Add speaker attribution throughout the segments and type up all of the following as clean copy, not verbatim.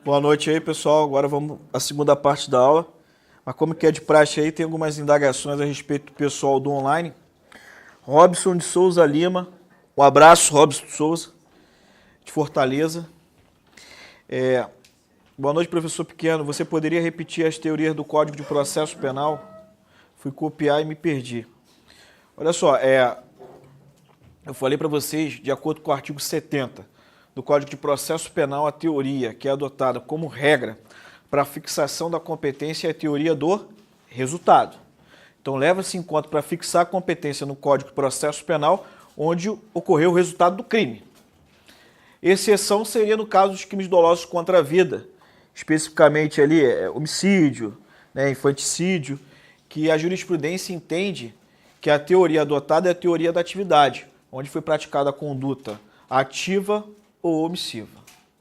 Speaker 1: Boa noite aí, pessoal. Agora vamos à segunda parte da aula. Mas como que é de praxe aí, tem algumas indagações a respeito do pessoal do online. Robson de Souza Lima. Um abraço, Robson de Souza, de Fortaleza. Boa noite, professor Pequeno. Você poderia repetir as teorias do Código de Processo Penal? Fui copiar e me perdi. Olha só, eu falei para vocês, de acordo com o artigo 70 do Código de Processo Penal, a teoria que é adotada como regra para a fixação da competência é a teoria do resultado. Então, leva-se em conta para fixar a competência no Código de Processo Penal onde ocorreu o resultado do crime. Exceção seria no caso dos crimes dolosos contra a vida, especificamente ali homicídio, infanticídio, que a jurisprudência entende que a teoria adotada é a teoria da atividade, onde foi praticada a conduta ativa ou omissiva.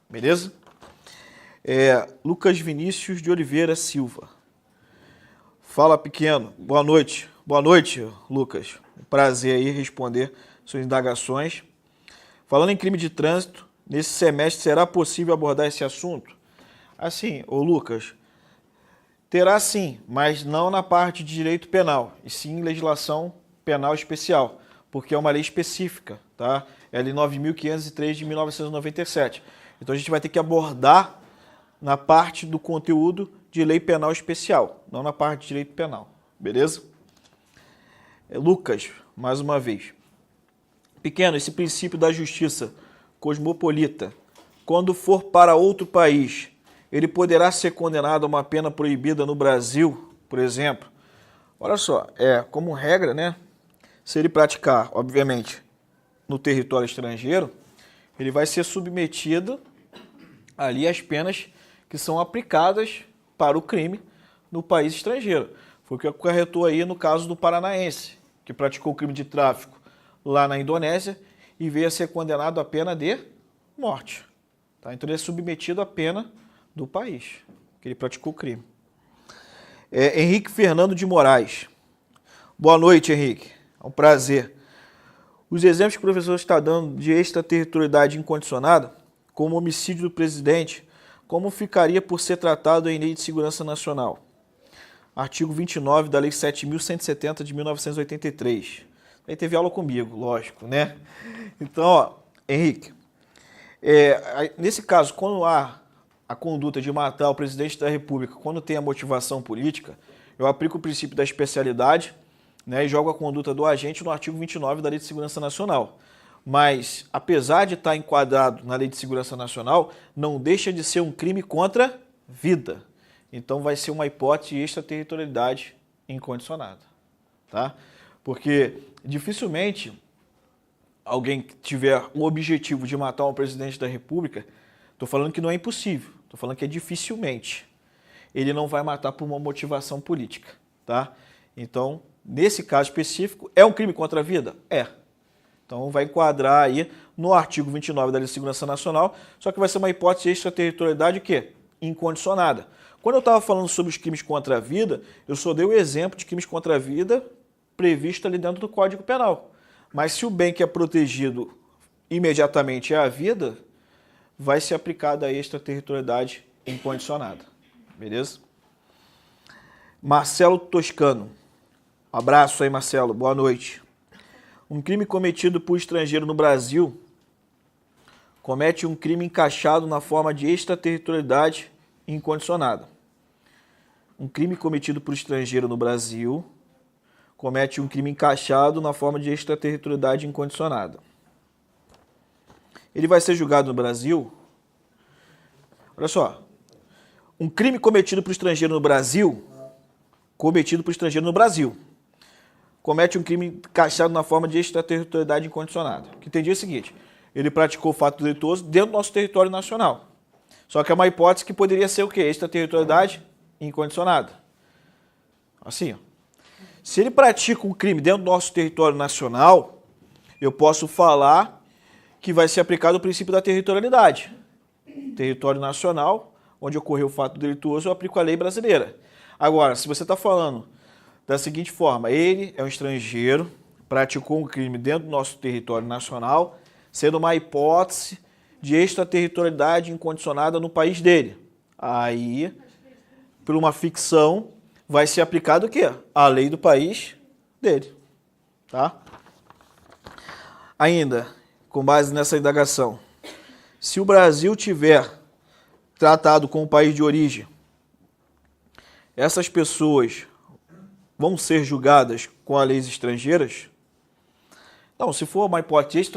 Speaker 1: Beleza? Lucas Vinícius de Oliveira Silva. Fala, Pequeno. Boa noite. Boa noite, Lucas. Prazer aí responder suas indagações. Falando em crime de trânsito, nesse semestre será possível abordar esse assunto? Assim, ô Lucas, terá sim, mas não na parte de direito penal, e sim legislação penal especial, porque é uma lei específica, tá? É a Lei 9.503 de 1997. Então a gente vai ter que abordar na parte do conteúdo de lei penal especial, não na parte de direito penal, beleza? Lucas, mais uma vez. Pequeno, esse princípio da justiça cosmopolita, quando for para outro país, ele poderá ser condenado a uma pena proibida no Brasil, por exemplo? Olha só, como regra, né? Se ele praticar, obviamente, no território estrangeiro, ele vai ser submetido ali às penas que são aplicadas para o crime no país estrangeiro. Foi o que acarretou aí no caso do paranaense, que praticou o crime de tráfico lá na Indonésia e veio a ser condenado à pena de morte. Tá? Então ele é submetido à pena do país que ele praticou o crime. Henrique Fernando de Moraes. Boa noite, Henrique. É um prazer. Os exemplos que o professor está dando de extraterritorialidade incondicionada, como homicídio do presidente, como ficaria por ser tratado em Lei de Segurança Nacional? Artigo 29 da Lei 7.170 de 1983. Aí teve aula comigo, lógico, né? Então, Henrique, nesse caso, quando há a conduta de matar o presidente da República, quando tem a motivação política, eu aplico o princípio da especialidade, né, e jogo a conduta do agente no artigo 29 da Lei de Segurança Nacional. Mas, apesar de estar enquadrado na Lei de Segurança Nacional, não deixa de ser um crime contra a vida. Então, vai ser uma hipótese de extraterritorialidade incondicionada. Tá? Porque, dificilmente, alguém que tiver o objetivo de matar um presidente da República, estou falando que não é impossível, estou falando que é dificilmente, ele não vai matar por uma motivação política. Tá? Então, nesse caso específico, é um crime contra a vida? É. Então, vai enquadrar aí no artigo 29 da Lei de Segurança Nacional, só que vai ser uma hipótese de extraterritorialidade o quê? Incondicionada. Quando eu estava falando sobre os crimes contra a vida, eu só dei o exemplo de crimes contra a vida previsto ali dentro do Código Penal. Mas se o bem que é protegido imediatamente é a vida, vai ser aplicada a extraterritorialidade incondicionada. Beleza? Marcelo Toscano. Abraço aí, Marcelo. Boa noite. Um crime cometido por estrangeiro no Brasil comete um crime encaixado na forma de extraterritorialidade incondicionada. Um crime cometido por estrangeiro no Brasil comete um crime encaixado na forma de extraterritorialidade incondicionada. Ele vai ser julgado no Brasil? Olha só. Um crime cometido por estrangeiro no Brasil, comete um crime encaixado na forma de extraterritorialidade incondicionada. Que entendi é o seguinte, ele praticou o fato delituoso dentro do nosso território nacional. Só que é uma hipótese que poderia ser o quê? Extraterritorialidade incondicionada. Assim, ó. Se ele pratica um crime dentro do nosso território nacional, eu posso falar que vai ser aplicado o princípio da territorialidade. Território nacional, onde ocorreu o fato delituoso, eu aplico a lei brasileira. Agora, se você está falando da seguinte forma, ele é um estrangeiro, praticou um crime dentro do nosso território nacional, sendo uma hipótese de extraterritorialidade incondicionada no país dele. Aí, por uma ficção, vai ser aplicado o quê? A lei do país dele. Tá? Ainda, com base nessa indagação, se o Brasil tiver tratado com o país de origem, essas pessoas vão ser julgadas com as leis estrangeiras? Não, se for uma hipótese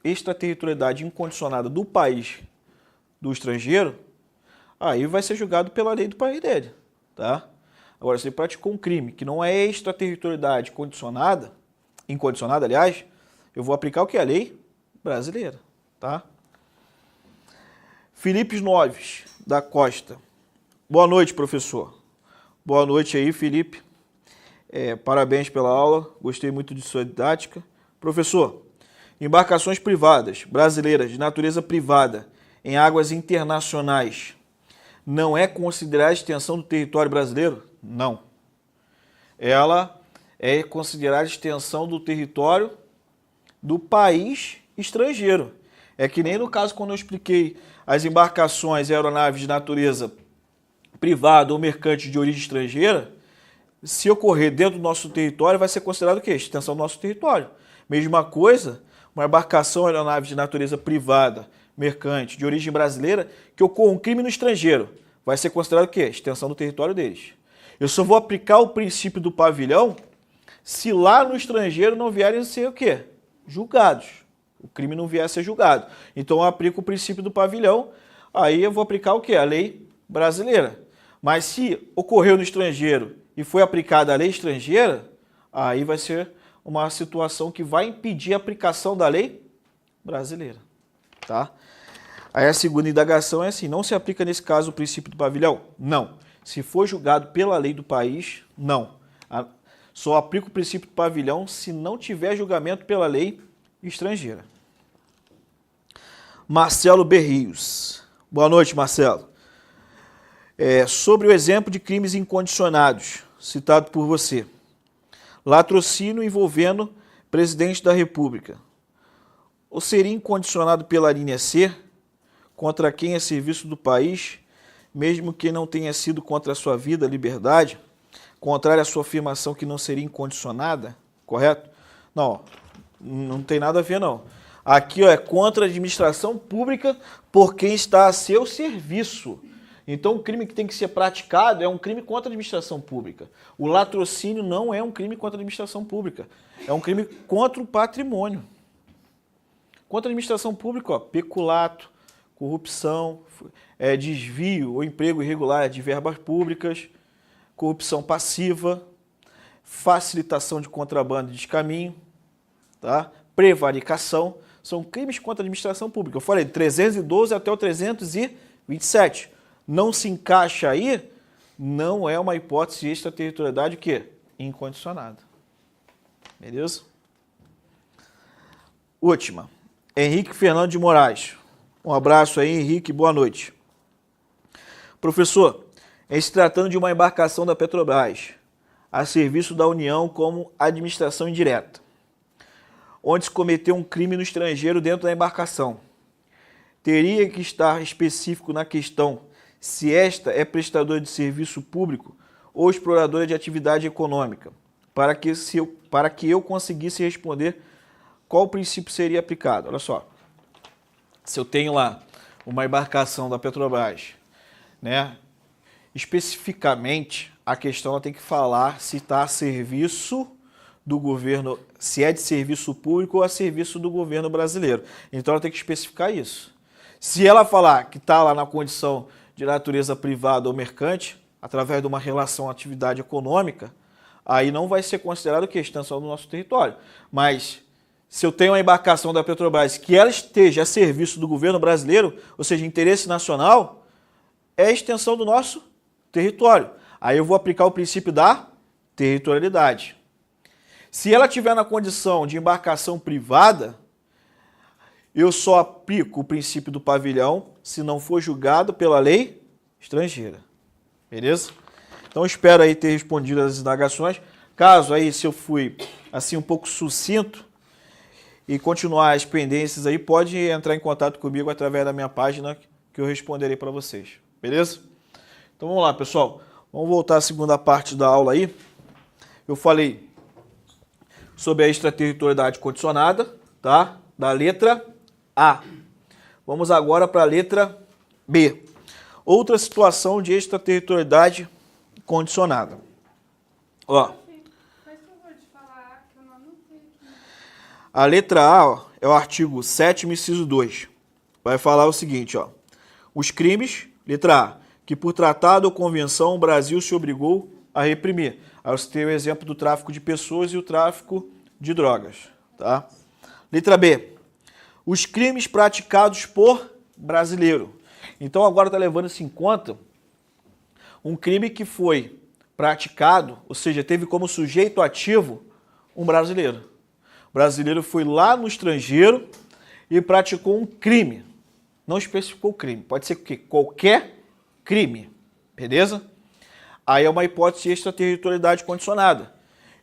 Speaker 1: extraterritorialidade incondicionada do país do estrangeiro, aí vai ser julgado pela lei do país dele, tá? Agora, se ele praticou um crime que não é extraterritorialidade incondicionada, aliás, eu vou aplicar o que? A lei brasileira, tá? Felipe Noves, da Costa. Boa noite, professor. Boa noite aí, Felipe. Parabéns pela aula, gostei muito de sua didática. Professor, embarcações privadas brasileiras de natureza privada em águas internacionais não é considerada extensão do território brasileiro? Não. Ela é considerada extensão do território do país estrangeiro. É que nem no caso quando eu expliquei as embarcações e aeronaves de natureza privada ou mercante de origem estrangeira, se ocorrer dentro do nosso território, vai ser considerado o quê? Extensão do nosso território. Mesma coisa, uma embarcação ou aeronave de natureza privada, mercante, de origem brasileira, que ocorra um crime no estrangeiro, vai ser considerado o quê? Extensão do território deles. Eu só vou aplicar o princípio do pavilhão se lá no estrangeiro não vierem a ser o quê? Julgados. O crime não vier a ser julgado. Então eu aplico o princípio do pavilhão, aí eu vou aplicar o quê? A lei brasileira. Mas se ocorreu no estrangeiro e foi aplicada a lei estrangeira, aí vai ser uma situação que vai impedir a aplicação da lei brasileira. Tá? Aí a segunda indagação é assim, não se aplica nesse caso o princípio do pavilhão? Não. Se for julgado pela lei do país, não. Só aplica o princípio do pavilhão se não tiver julgamento pela lei estrangeira. Marcelo Berrios. Boa noite, Marcelo. Sobre o exemplo de crimes incondicionados, citado por você. Latrocínio envolvendo presidente da República. Ou seria incondicionado pela linha C, contra quem é serviço do país, mesmo que não tenha sido contra a sua vida, liberdade, contrário à sua afirmação que não seria incondicionada, correto? Não, não tem nada a ver, não. Aqui é contra a administração pública por quem está a seu serviço. Então, o crime que tem que ser praticado é um crime contra a administração pública. O latrocínio não é um crime contra a administração pública. É um crime contra o patrimônio. Contra a administração pública, peculato, corrupção, desvio ou emprego irregular de verbas públicas, corrupção passiva, facilitação de contrabando e descaminho, tá? Prevaricação, são crimes contra a administração pública. Eu falei, 312 até o 327. Não se encaixa aí, não é uma hipótese de extraterritorialidade o quê? Incondicionada. Beleza? Última. Henrique Fernando de Moraes. Um abraço aí, Henrique, boa noite. Professor, em se tratando de uma embarcação da Petrobras, a serviço da União como administração indireta, onde se cometeu um crime no estrangeiro dentro da embarcação, teria que estar específico na questão se esta é prestadora de serviço público ou exploradora de atividade econômica, para que eu conseguisse responder qual princípio seria aplicado. Olha só, se eu tenho lá uma embarcação da Petrobras, né, especificamente a questão ela tem que falar se está a serviço do governo, se é de serviço público ou a serviço do governo brasileiro. Então ela tem que especificar isso. Se ela falar que está lá na condição de natureza privada ou mercante, através de uma relação atividade econômica, aí não vai ser considerado que é extensão do nosso território. Mas se eu tenho uma embarcação da Petrobras que ela esteja a serviço do governo brasileiro, ou seja, interesse nacional, é extensão do nosso território. Aí eu vou aplicar o princípio da territorialidade. Se ela estiver na condição de embarcação privada, eu só aplico o princípio do pavilhão se não for julgado pela lei estrangeira. Beleza? Então, espero aí ter respondido as indagações. Caso aí, se eu fui assim um pouco sucinto e continuar as pendências aí, pode entrar em contato comigo através da minha página que eu responderei para vocês. Beleza? Então vamos lá, pessoal. Vamos voltar à segunda parte da aula aí. Eu falei sobre a extraterritorialidade condicionada, tá? Da letra A. Vamos agora para a letra B. Outra situação de extraterritorialidade condicionada. Ó. A letra A, ó, é o artigo 7º, inciso 2. Vai falar o seguinte, ó. Os crimes, letra A, que por tratado ou convenção o Brasil se obrigou a reprimir. Aí você tem o exemplo do tráfico de pessoas e o tráfico de drogas, tá? Letra B, os crimes praticados por brasileiro. Então agora está levando isso em conta um crime que foi praticado, ou seja, teve como sujeito ativo um brasileiro. O brasileiro foi lá no estrangeiro e praticou um crime. Não especificou o crime, pode ser o quê? Qualquer crime, beleza? Aí é uma hipótese de extraterritorialidade condicionada.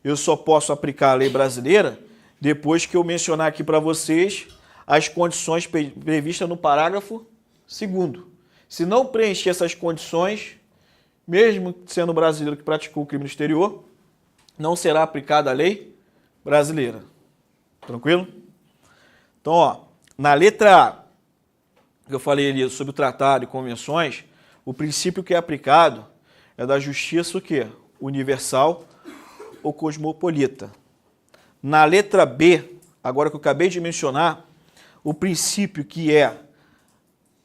Speaker 1: Eu só posso aplicar a lei brasileira depois que eu mencionar aqui para vocês as condições previstas no parágrafo 2º. Se não preencher essas condições, mesmo sendo brasileiro que praticou o crime no exterior, não será aplicada a lei brasileira. Tranquilo? Então, ó, na letra A, que eu falei ali sobre o tratado e convenções, o princípio que é aplicado é da justiça o quê? Universal ou cosmopolita. Na letra B, agora que eu acabei de mencionar, o princípio que é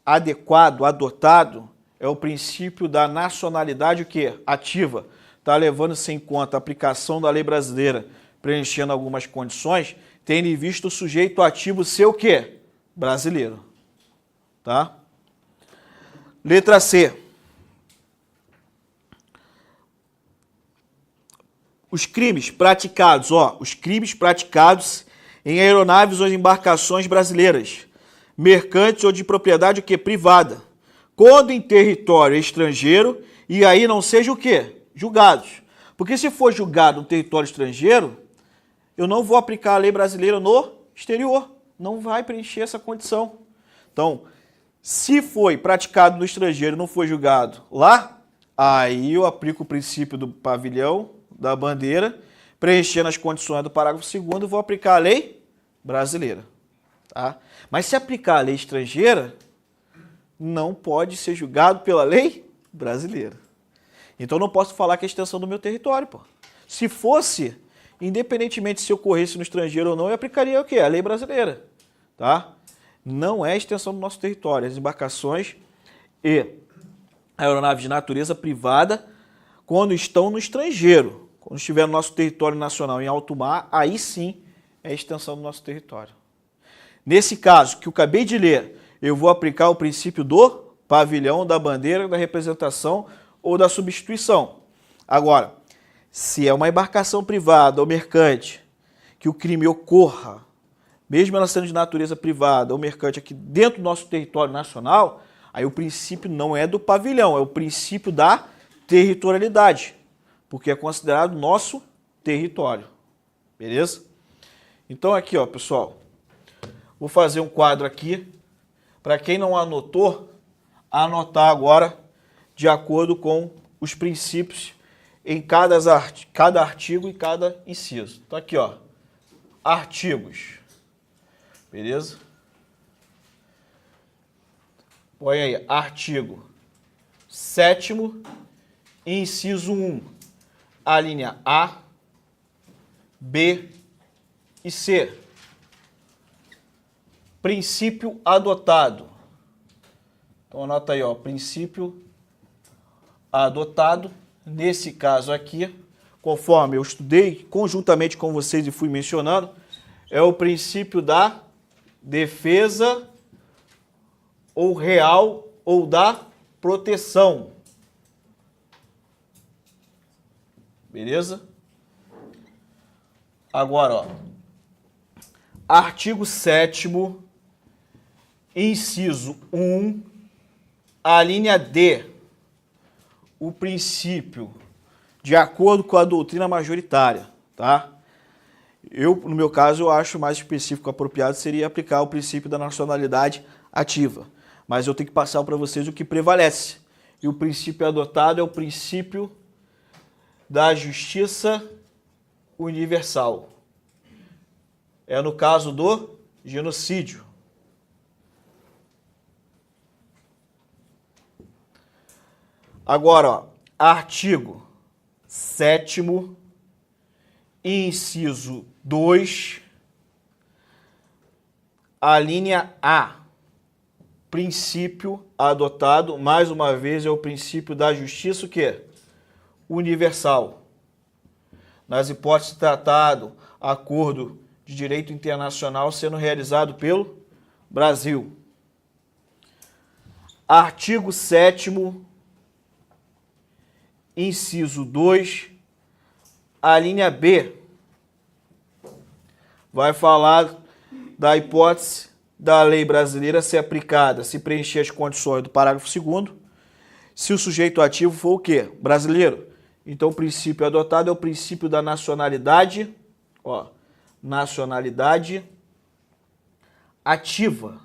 Speaker 1: adequado, adotado, é o princípio da nacionalidade o quê? Ativa. Está levando-se em conta a aplicação da lei brasileira, preenchendo algumas condições, tendo em vista o sujeito ativo ser o quê? Brasileiro. Tá? Letra C. Os crimes praticados, ó, os crimes praticados em aeronaves ou embarcações brasileiras, mercantes ou de propriedade o quê? Privada, quando em território estrangeiro e aí não seja o quê? Julgados. Porque se for julgado no território estrangeiro, eu não vou aplicar a lei brasileira no exterior. Não vai preencher essa condição. Então, se foi praticado no estrangeiro e não foi julgado lá, aí eu aplico o princípio do pavilhão, da bandeira, preenchendo as condições do parágrafo 2º, vou aplicar a lei brasileira. Tá? Mas se aplicar a lei estrangeira, não pode ser julgado pela lei brasileira. Então eu não posso falar que é extensão do meu território. Pô. Se fosse, independentemente se ocorresse no estrangeiro ou não, eu aplicaria o quê? A lei brasileira. Tá? Não é extensão do nosso território. As embarcações e aeronaves de natureza privada, quando estão no estrangeiro, quando estiver no nosso território nacional em alto mar, aí sim é extensão do nosso território. Nesse caso que eu acabei de ler, eu vou aplicar o princípio do pavilhão, da bandeira, da representação ou da substituição. Agora, se é uma embarcação privada ou mercante que o crime ocorra, mesmo ela sendo de natureza privada ou mercante aqui dentro do nosso território nacional, aí o princípio não é do pavilhão, é o princípio da territorialidade, porque é considerado nosso território. Beleza? Então aqui, ó, pessoal, vou fazer um quadro aqui, para quem não anotou, anotar agora de acordo com os princípios em cada artigo e cada inciso. Então aqui, ó, artigos. Beleza? Põe aí, artigo 7º, inciso 1, a linha A, B e C. Princípio adotado. Então anota aí, ó, princípio adotado, nesse caso aqui, conforme eu estudei conjuntamente com vocês e fui mencionando, é o princípio da defesa ou real ou da proteção. Beleza? Agora, ó, artigo 7º, inciso 1, a linha D, o princípio de acordo com a doutrina majoritária, tá? No meu caso, eu acho mais específico, apropriado seria aplicar o princípio da nacionalidade ativa. Mas eu tenho que passar para vocês o que prevalece. E o princípio adotado é o princípio da justiça universal. É no caso do genocídio. Agora, ó, artigo 7º, inciso 2, a linha A. Princípio adotado, mais uma vez, é o princípio da justiça o quê? Universal. Nas hipóteses de tratado, acordo de direito internacional sendo realizado pelo Brasil. Artigo 7º, inciso 2, a linha B. Vai falar da hipótese da lei brasileira ser aplicada se preencher as condições do parágrafo 2º, se o sujeito ativo for o quê? Brasileiro. Então, o princípio adotado é o princípio da nacionalidade, ó, nacionalidade ativa.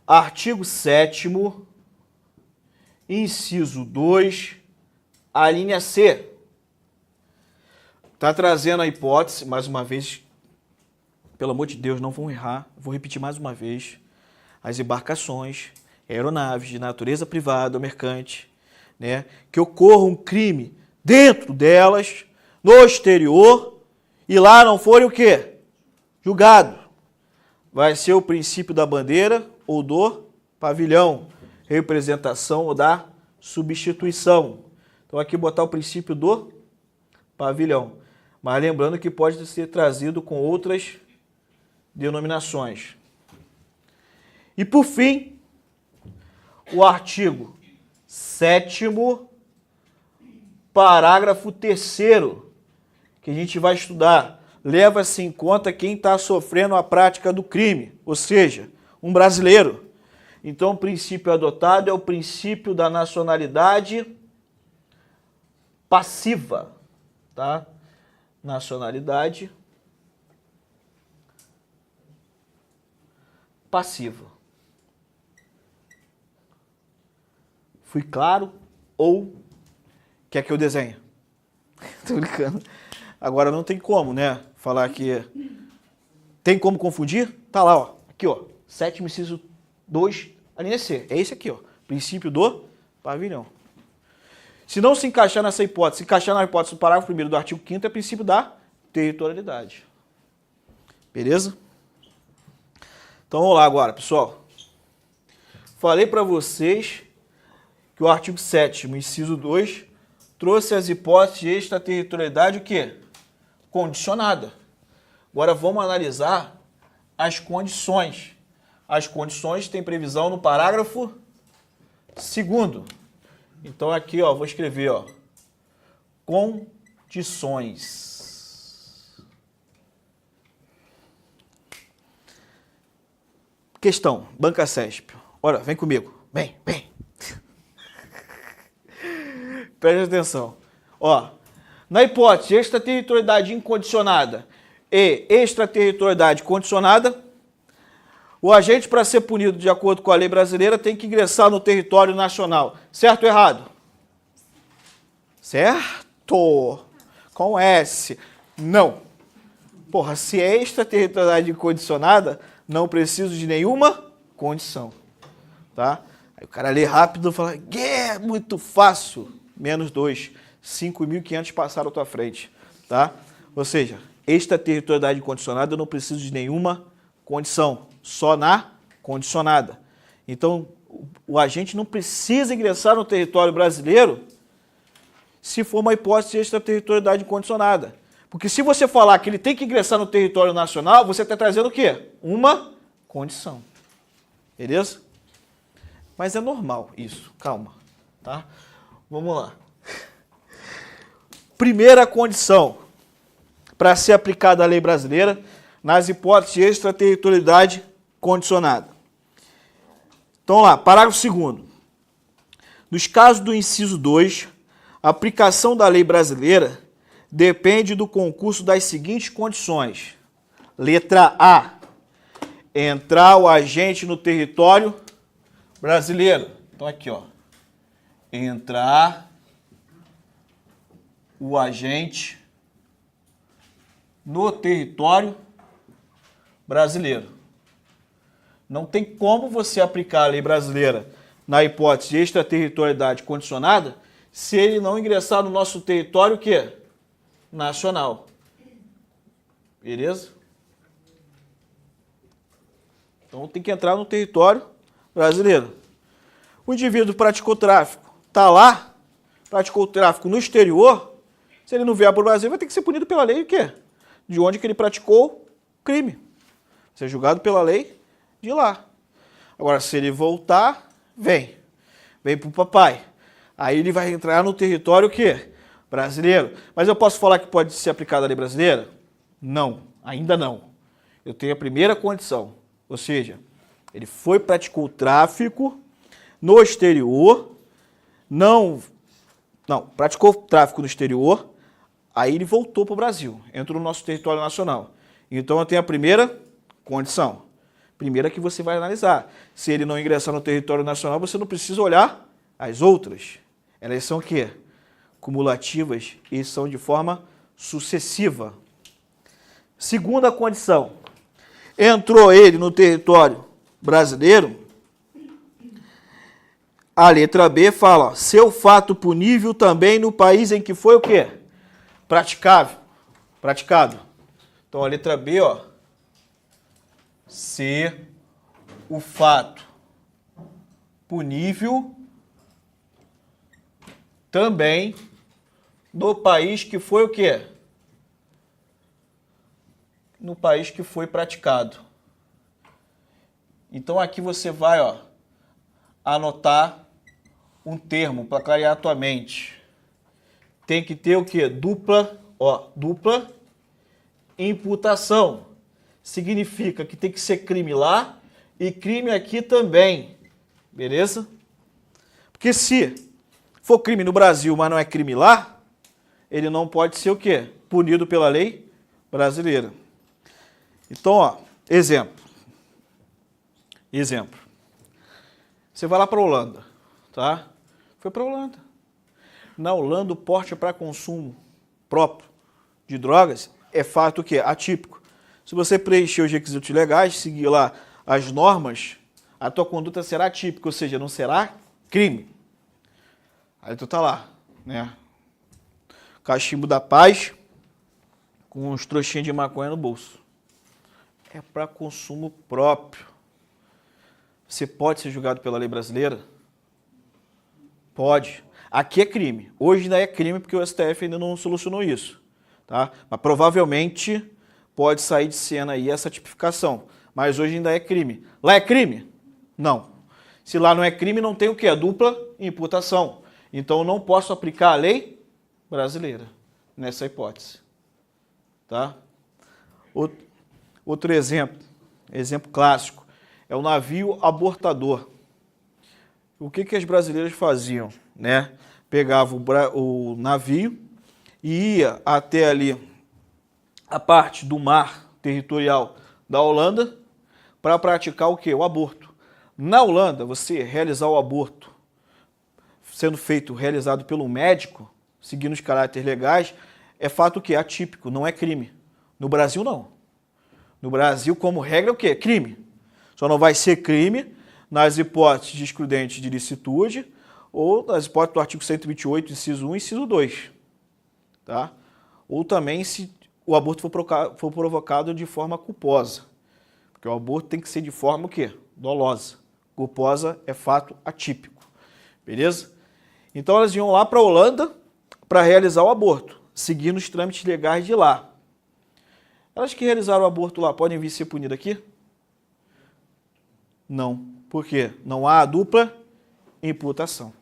Speaker 1: Artigo 7º, inciso 2, a linha C. Está trazendo a hipótese, mais uma vez, pelo amor de Deus, não vão errar, vou repetir mais uma vez, as embarcações, aeronaves de natureza privada ou mercante, né, que ocorra um crime dentro delas, no exterior, e lá não forem o quê? Julgado. Vai ser o princípio da bandeira ou do pavilhão, representação ou da substituição. Então aqui botar o princípio do pavilhão. Mas lembrando que pode ser trazido com outras denominações. E por fim, o artigo 7º, parágrafo 3º, que a gente vai estudar, leva-se em conta quem está sofrendo a prática do crime, ou seja, um brasileiro. Então, o princípio adotado é o princípio da nacionalidade passiva, tá? Nacionalidade passiva. Fui claro ou quer que eu desenhe? Tô brincando. Agora não tem como, né? Falar que tem como confundir? Tá lá, ó. Aqui, ó. 7º, inciso 2, a linha C. É esse aqui, ó. Princípio do pavilhão. Se não se encaixar nessa hipótese, se encaixar na hipótese do parágrafo 1º do artigo 5º, é princípio da territorialidade. Beleza? Então vamos lá agora, pessoal. Falei para vocês que o artigo 7º, inciso 2, trouxe as hipóteses de extraterritorialidade o quê? Condicionada. Agora vamos analisar as condições. As condições têm previsão no parágrafo 2º. Então aqui, ó, vou escrever, ó, condições. Questão, banca CESP. Olha, vem comigo. Vem. Preste atenção. Ó, na hipótese extraterritorialidade incondicionada e extraterritorialidade condicionada, o agente, para ser punido de acordo com a lei brasileira, tem que ingressar no território nacional. Certo ou errado? Certo. Com S. Não. Porra, se é extraterritorialidade incondicionada, não preciso de nenhuma condição. Tá? Aí o cara lê rápido e fala, é muito fácil. -2. 5.500 passaram à tua frente. Tá? Ou seja, extraterritorialidade incondicionada, eu não preciso de nenhuma condição. Só na condicionada. Então, o agente não precisa ingressar no território brasileiro se for uma hipótese de extraterritorialidade incondicionada. Porque se você falar que ele tem que ingressar no território nacional, você está trazendo o quê? Uma condição. Beleza? Mas é normal isso. Calma. Tá? Vamos lá. Primeira condição para ser aplicada a lei brasileira nas hipóteses de extraterritorialidade condicionada. Então lá, parágrafo 2º. Nos casos do inciso 2, a aplicação da lei brasileira depende do concurso das seguintes condições. Letra A. Entrar o agente no território brasileiro. Então aqui, ó. Entrar o agente no território brasileiro. Não tem como você aplicar a lei brasileira na hipótese de extraterritorialidade condicionada se ele não ingressar no nosso território o quê? Nacional. Beleza? Então tem que entrar no território brasileiro. O indivíduo praticou tráfico, está lá, praticou tráfico no exterior, se ele não vier para o Brasil, vai ter que ser punido pela lei o quê? De onde que ele praticou o crime. Vai ser julgado pela lei de lá. Agora, se ele voltar, vem para o papai. Aí ele vai entrar no território o quê? Brasileiro. Mas eu posso falar que pode ser aplicada a lei brasileira? Não, ainda não. Eu tenho a primeira condição, ou seja, ele praticou o tráfico no exterior, praticou tráfico no exterior, aí ele voltou para o Brasil, entrou no nosso território nacional. Então eu tenho a primeira condição. Primeira que você vai analisar. Se ele não ingressar no território nacional, você não precisa olhar as outras. Elas são o quê? Cumulativas e são de forma sucessiva. Segunda condição. Entrou ele no território brasileiro, a letra B fala, ó, seu fato punível também no país em que foi o quê? Praticado. Então a letra B, ó, se o fato punível também no país que foi o quê? No país que foi praticado. Então aqui você vai, ó, anotar um termo para clarear a tua mente. Tem que ter o quê? Dupla imputação. Significa que tem que ser crime lá e crime aqui também. Beleza? Porque se for crime no Brasil, mas não é crime lá, ele não pode ser o quê? Punido pela lei brasileira. Então, ó, exemplo. Você vai lá para a Holanda, tá? Foi para a Holanda. Na Holanda, o porte para consumo próprio de drogas é fato o quê? Atípico. Se você preencher os requisitos legais, seguir lá as normas, a tua conduta será atípica, ou seja, não será crime. Aí tu tá lá, né? Cachimbo da paz com uns trouxinhos de maconha no bolso. É para consumo próprio. Você pode ser julgado pela lei brasileira? Pode. Aqui é crime. Hoje ainda é crime porque o STF ainda não solucionou isso. Tá? Mas provavelmente pode sair de cena aí essa tipificação. Mas hoje ainda é crime. Lá é crime? Não. Se lá não é crime, não tem o quê? A dupla imputação. Então eu não posso aplicar a lei brasileira nessa hipótese. Tá? Outro exemplo clássico, é o navio abortador. O que as brasileiras faziam? Né? Pegavam o navio e ia até ali a parte do mar territorial da Holanda para praticar o quê? O aborto. Na Holanda, você realizar o aborto sendo realizado pelo médico, seguindo os caracteres legais, é fato que é atípico, não é crime. No Brasil, não. No Brasil, como regra, é o quê? Crime. Só não vai ser crime nas hipóteses de excludente de licitude ou nas hipóteses do artigo 128, inciso 1 e inciso 2. Tá? Ou também se o aborto for provocado de forma culposa. Porque o aborto tem que ser de forma o quê? Dolosa. Culposa é fato atípico. Beleza? Então elas iam lá para a Holanda para realizar o aborto, seguindo os trâmites legais de lá. Elas que realizaram o aborto lá podem vir ser punidas aqui? Não. Por quê? Não há a dupla imputação.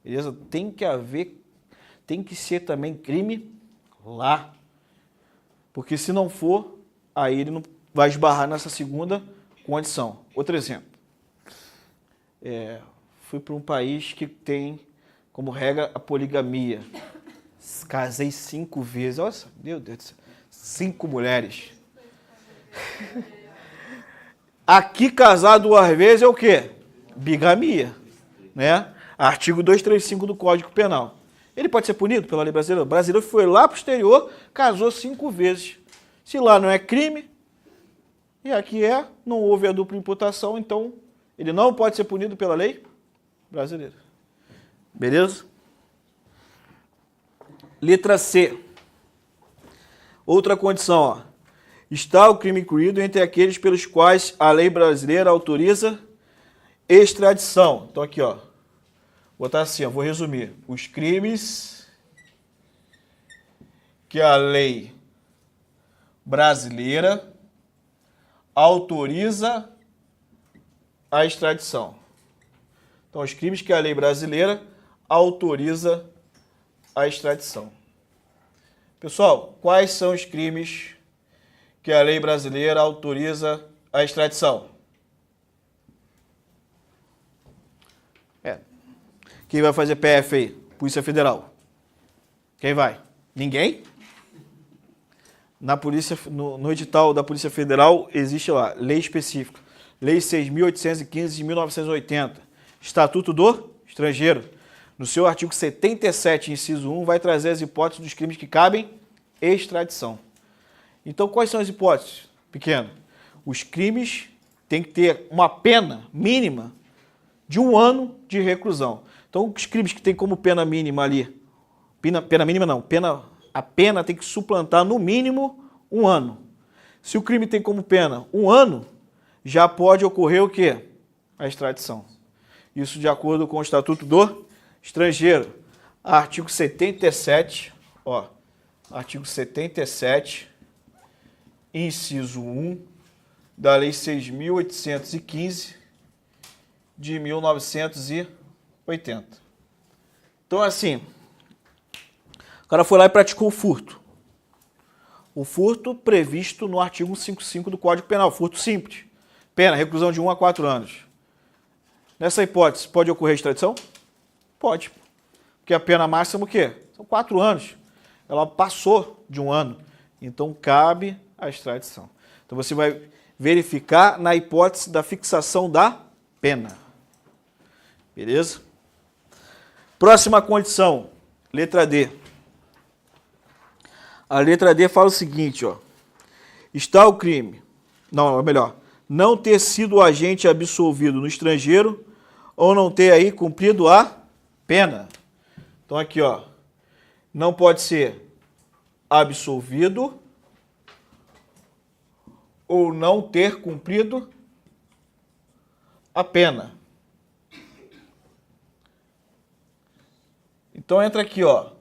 Speaker 1: Beleza? Tem que ser também crime lá. Porque se não for, aí ele não vai esbarrar nessa segunda condição. Outro exemplo. Fui para um país que tem como regra a poligamia. Casei 5 vezes. Nossa, meu Deus do céu. 5 mulheres. Aqui, casar duas vezes é o quê? Bigamia, né? Artigo 235 do Código Penal. Ele pode ser punido pela lei brasileira? O brasileiro foi lá para o exterior, casou 5 vezes. Se lá não é crime, e aqui é, não houve a dupla imputação, então ele não pode ser punido pela lei brasileira. Beleza? Letra C. Outra condição, ó. Está o crime incluído entre aqueles pelos quais a lei brasileira autoriza extradição. Então aqui, ó. Vou botar assim, ó, vou resumir. Os crimes que a lei brasileira autoriza a extradição. Então, os crimes que a lei brasileira autoriza a extradição. Pessoal, quais são os crimes que a lei brasileira autoriza a extradição? Quem vai fazer PF aí? Polícia Federal. Quem vai? Ninguém? No edital da Polícia Federal existe lá, lei específica. Lei 6.815 de 1980. Estatuto do Estrangeiro. No seu artigo 77, inciso 1, vai trazer as hipóteses dos crimes que cabem extradição. Então, quais são as hipóteses? Pequeno. Os crimes têm que ter uma pena mínima de 1 ano de reclusão. Então, os crimes que têm como pena mínima ali, pena mínima não, a pena tem que suplantar no mínimo 1 ano. Se o crime tem como pena 1 ano, já pode ocorrer o quê? A extradição. Isso de acordo com o Estatuto do Estrangeiro. Artigo 77, ó, artigo 77, inciso 1 da Lei 6.815 de 1980. Então, assim, o cara foi lá e praticou o furto. O furto previsto no artigo 155 do Código Penal, furto simples. Pena, reclusão de 1 a 4 anos. Nessa hipótese, pode ocorrer extradição? Pode. Porque a pena máxima o quê? São 4 anos. Ela passou de 1 ano. Então, cabe a extradição. Então, você vai verificar na hipótese da fixação da pena. Beleza? Próxima condição, letra D. A letra D fala o seguinte, ó. Está o crime, não, é melhor, não ter sido o agente absolvido no estrangeiro ou não ter aí cumprido a pena. Então aqui, ó, não pode ser absolvido ou não ter cumprido a pena. Então entra aqui, ó,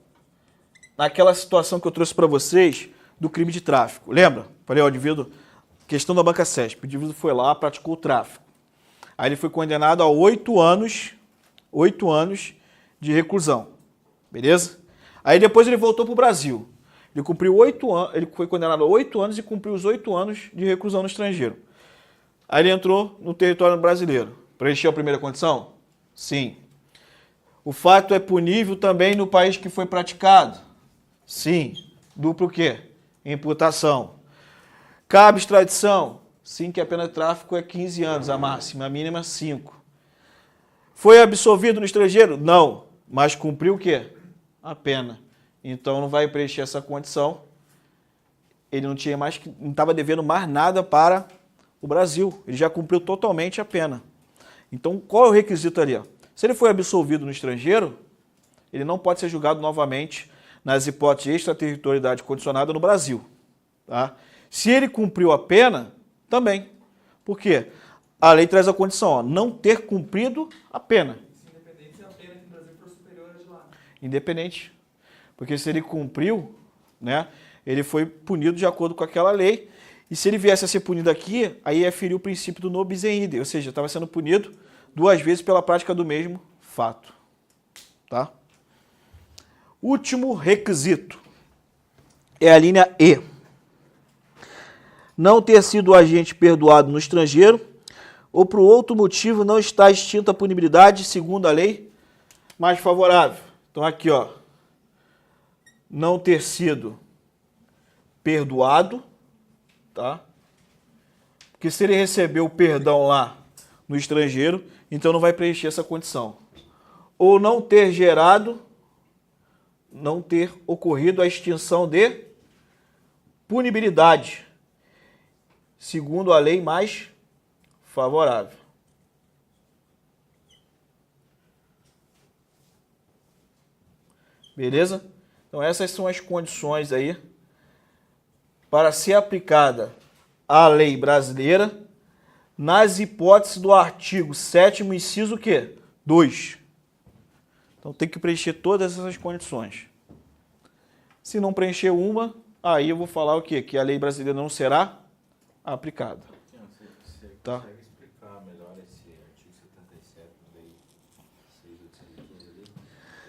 Speaker 1: naquela situação que eu trouxe para vocês do crime de tráfico. Lembra? Falei, ó, o indivíduo, questão da banca CESP, o indivíduo foi lá, praticou o tráfico. Aí ele foi condenado a 8 anos de reclusão. Beleza? Aí depois ele voltou para o Brasil. Ele cumpriu 8 anos, ele foi condenado a 8 anos e cumpriu os 8 anos de reclusão no estrangeiro. Aí ele entrou no território brasileiro. Preencheu a primeira condição? Sim. O fato é punível também no país que foi praticado? Sim. Duplo o quê? Imputação. Cabe extradição? Sim, que a pena de tráfico é 15 anos, a máxima, a mínima 5. Foi absolvido no estrangeiro? Não. Mas cumpriu o quê? A pena. Então não vai preencher essa condição. Ele não estava devendo mais nada para o Brasil. Ele já cumpriu totalmente a pena. Então qual é o requisito ali, ó? Se ele foi absolvido no estrangeiro, ele não pode ser julgado novamente nas hipóteses de extraterritorialidade condicionada no Brasil. Tá? Se ele cumpriu a pena, também. Por quê? A lei traz a condição, ó, não ter cumprido a pena.
Speaker 2: Independente se a pena aqui no Brasil for superior a de lá.
Speaker 1: Independente. Porque se ele cumpriu, né, ele foi punido de acordo com aquela lei. E se ele viesse a ser punido aqui, aí ia ferir o princípio do nobis in idem, ou seja, estava sendo punido 2 vezes pela prática do mesmo fato. Tá? Último requisito é a linha E. Não ter sido o agente perdoado no estrangeiro ou por outro motivo não está extinta a punibilidade segundo a lei mais favorável. Então aqui, ó, não ter sido perdoado, tá? Por Porque se ele recebeu o perdão lá no estrangeiro, então não vai preencher essa condição. Ou não ter gerado, não ter ocorrido a extinção de punibilidade, segundo a lei mais favorável. Beleza? Então essas são as condições aí para ser aplicada a lei brasileira nas hipóteses do artigo 7º, inciso o quê? 2. Então tem que preencher todas essas condições. Se não preencher uma, aí eu vou falar o quê? Que a lei brasileira não será aplicada.
Speaker 3: Você
Speaker 1: Tá?
Speaker 3: consegue explicar melhor esse artigo 77 da lei 6.815 ali?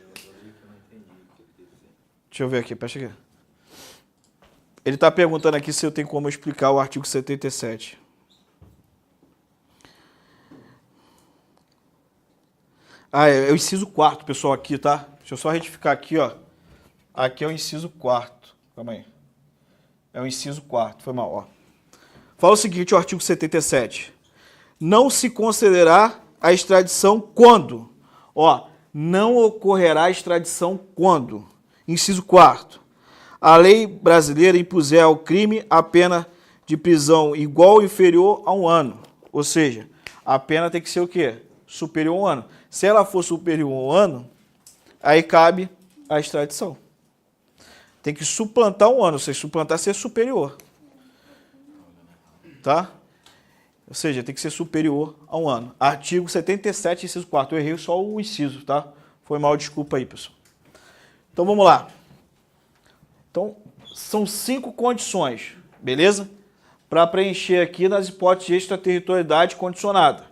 Speaker 3: Eu li que eu não entendi o que ele quer dizer.
Speaker 1: Deixa eu ver aqui, presta aqui. Ele está perguntando aqui se eu tenho como explicar o artigo 77. Ah, é o inciso 4º, pessoal, aqui, tá? Deixa eu só retificar aqui, ó. Aqui é o inciso 4º. Calma aí. É o inciso 4º, foi mal, ó. Fala o seguinte, o artigo 77. Não se considerará a extradição quando? Ó, não ocorrerá a extradição quando? Inciso 4º. A lei brasileira impuser ao crime a pena de prisão igual ou inferior a 1 ano. Ou seja, a pena tem que ser o quê? Superior a 1 ano. Se ela for superior a 1 ano, aí cabe a extradição. Tem que suplantar 1 ano, ou seja, suplantar ser superior. Tá? Ou seja, tem que ser superior a 1 ano. Artigo 77, inciso 4º. Eu errei só o inciso, tá? Foi mal, desculpa aí, pessoal. Então, vamos lá. Então, são 5 condições, beleza? Para preencher aqui nas hipóteses de extraterritorialidade condicionada.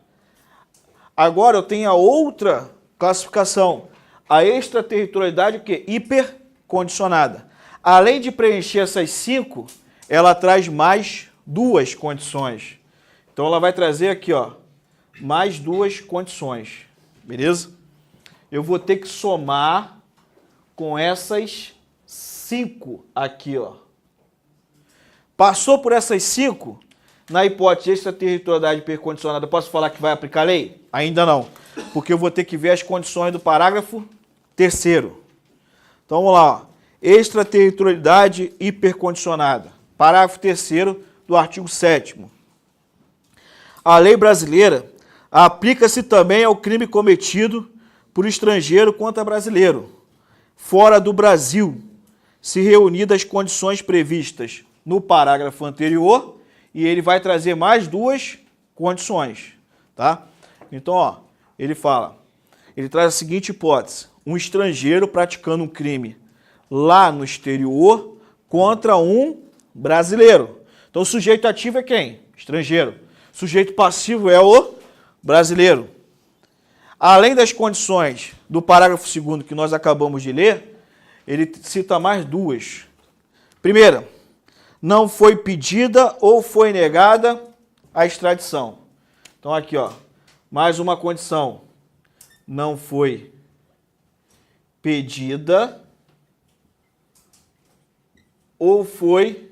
Speaker 1: Agora eu tenho a outra classificação, a extraterritorialidade o quê? Hipercondicionada. Além de preencher essas 5, ela traz mais 2 condições. Então ela vai trazer aqui, ó, mais 2 condições, beleza? Eu vou ter que somar com essas 5 aqui, ó. Passou por essas 5, na hipótese de extraterritorialidade hipercondicionada, posso falar que vai aplicar a lei? Ainda não, porque eu vou ter que ver as condições do parágrafo 3º. Então vamos lá, ó. Extraterritorialidade hipercondicionada. Parágrafo 3º do artigo 7º. A lei brasileira aplica-se também ao crime cometido por estrangeiro contra brasileiro, fora do Brasil, se reunidas as condições previstas no parágrafo anterior, e ele vai trazer mais 2 condições, tá? Então, ó, ele traz a seguinte hipótese: um estrangeiro praticando um crime lá no exterior contra um brasileiro. Então, o sujeito ativo é quem? Estrangeiro. O sujeito passivo é o brasileiro. Além das condições do parágrafo 2º que nós acabamos de ler, ele cita mais 2. Primeira, não foi pedida ou foi negada a extradição. Então aqui, ó, mais uma condição. Não foi pedida ou foi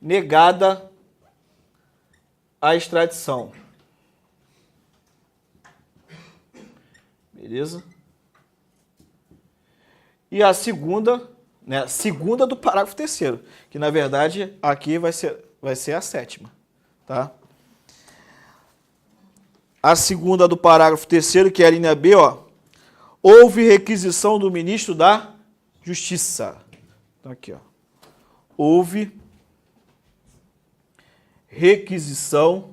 Speaker 1: negada a extradição. Beleza? E a segunda, né, segunda do parágrafo 3º, que na verdade aqui vai ser a 7ª, tá? A segunda do parágrafo 3º, que é a linha B, ó, houve requisição do ministro da Justiça. Então aqui, ó, houve requisição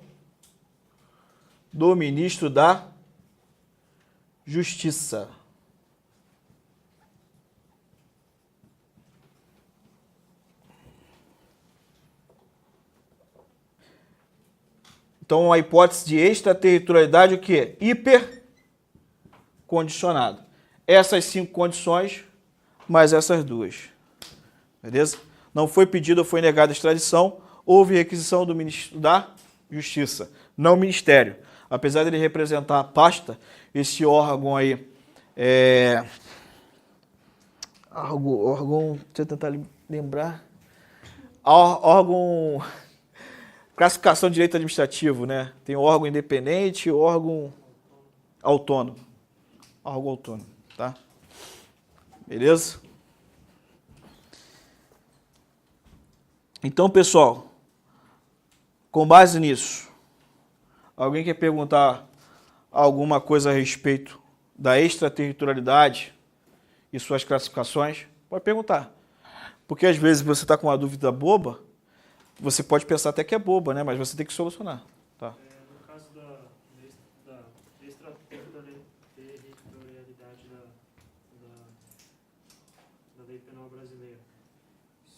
Speaker 1: do ministro da Justiça. Então, a hipótese de extraterritorialidade, o quê? Hipercondicionado. Essas 5 condições, mais essas 2. Beleza? Não foi pedida ou foi negada a extradição, houve requisição do ministro da Justiça, não o Ministério. Apesar de ele representar a pasta, esse órgão aí órgão, deixa eu tentar lembrar. Órgão classificação de direito administrativo, né? Tem órgão independente e órgão autônomo. Órgão autônomo, tá? Beleza? Então, pessoal, com base nisso, alguém quer perguntar alguma coisa a respeito da extraterritorialidade e suas classificações? Pode perguntar. Porque às vezes você está com uma dúvida boba, você pode pensar até que é boba, né? Mas você tem que solucionar. Tá?
Speaker 4: No caso da extraterritorialidade da lei penal brasileira,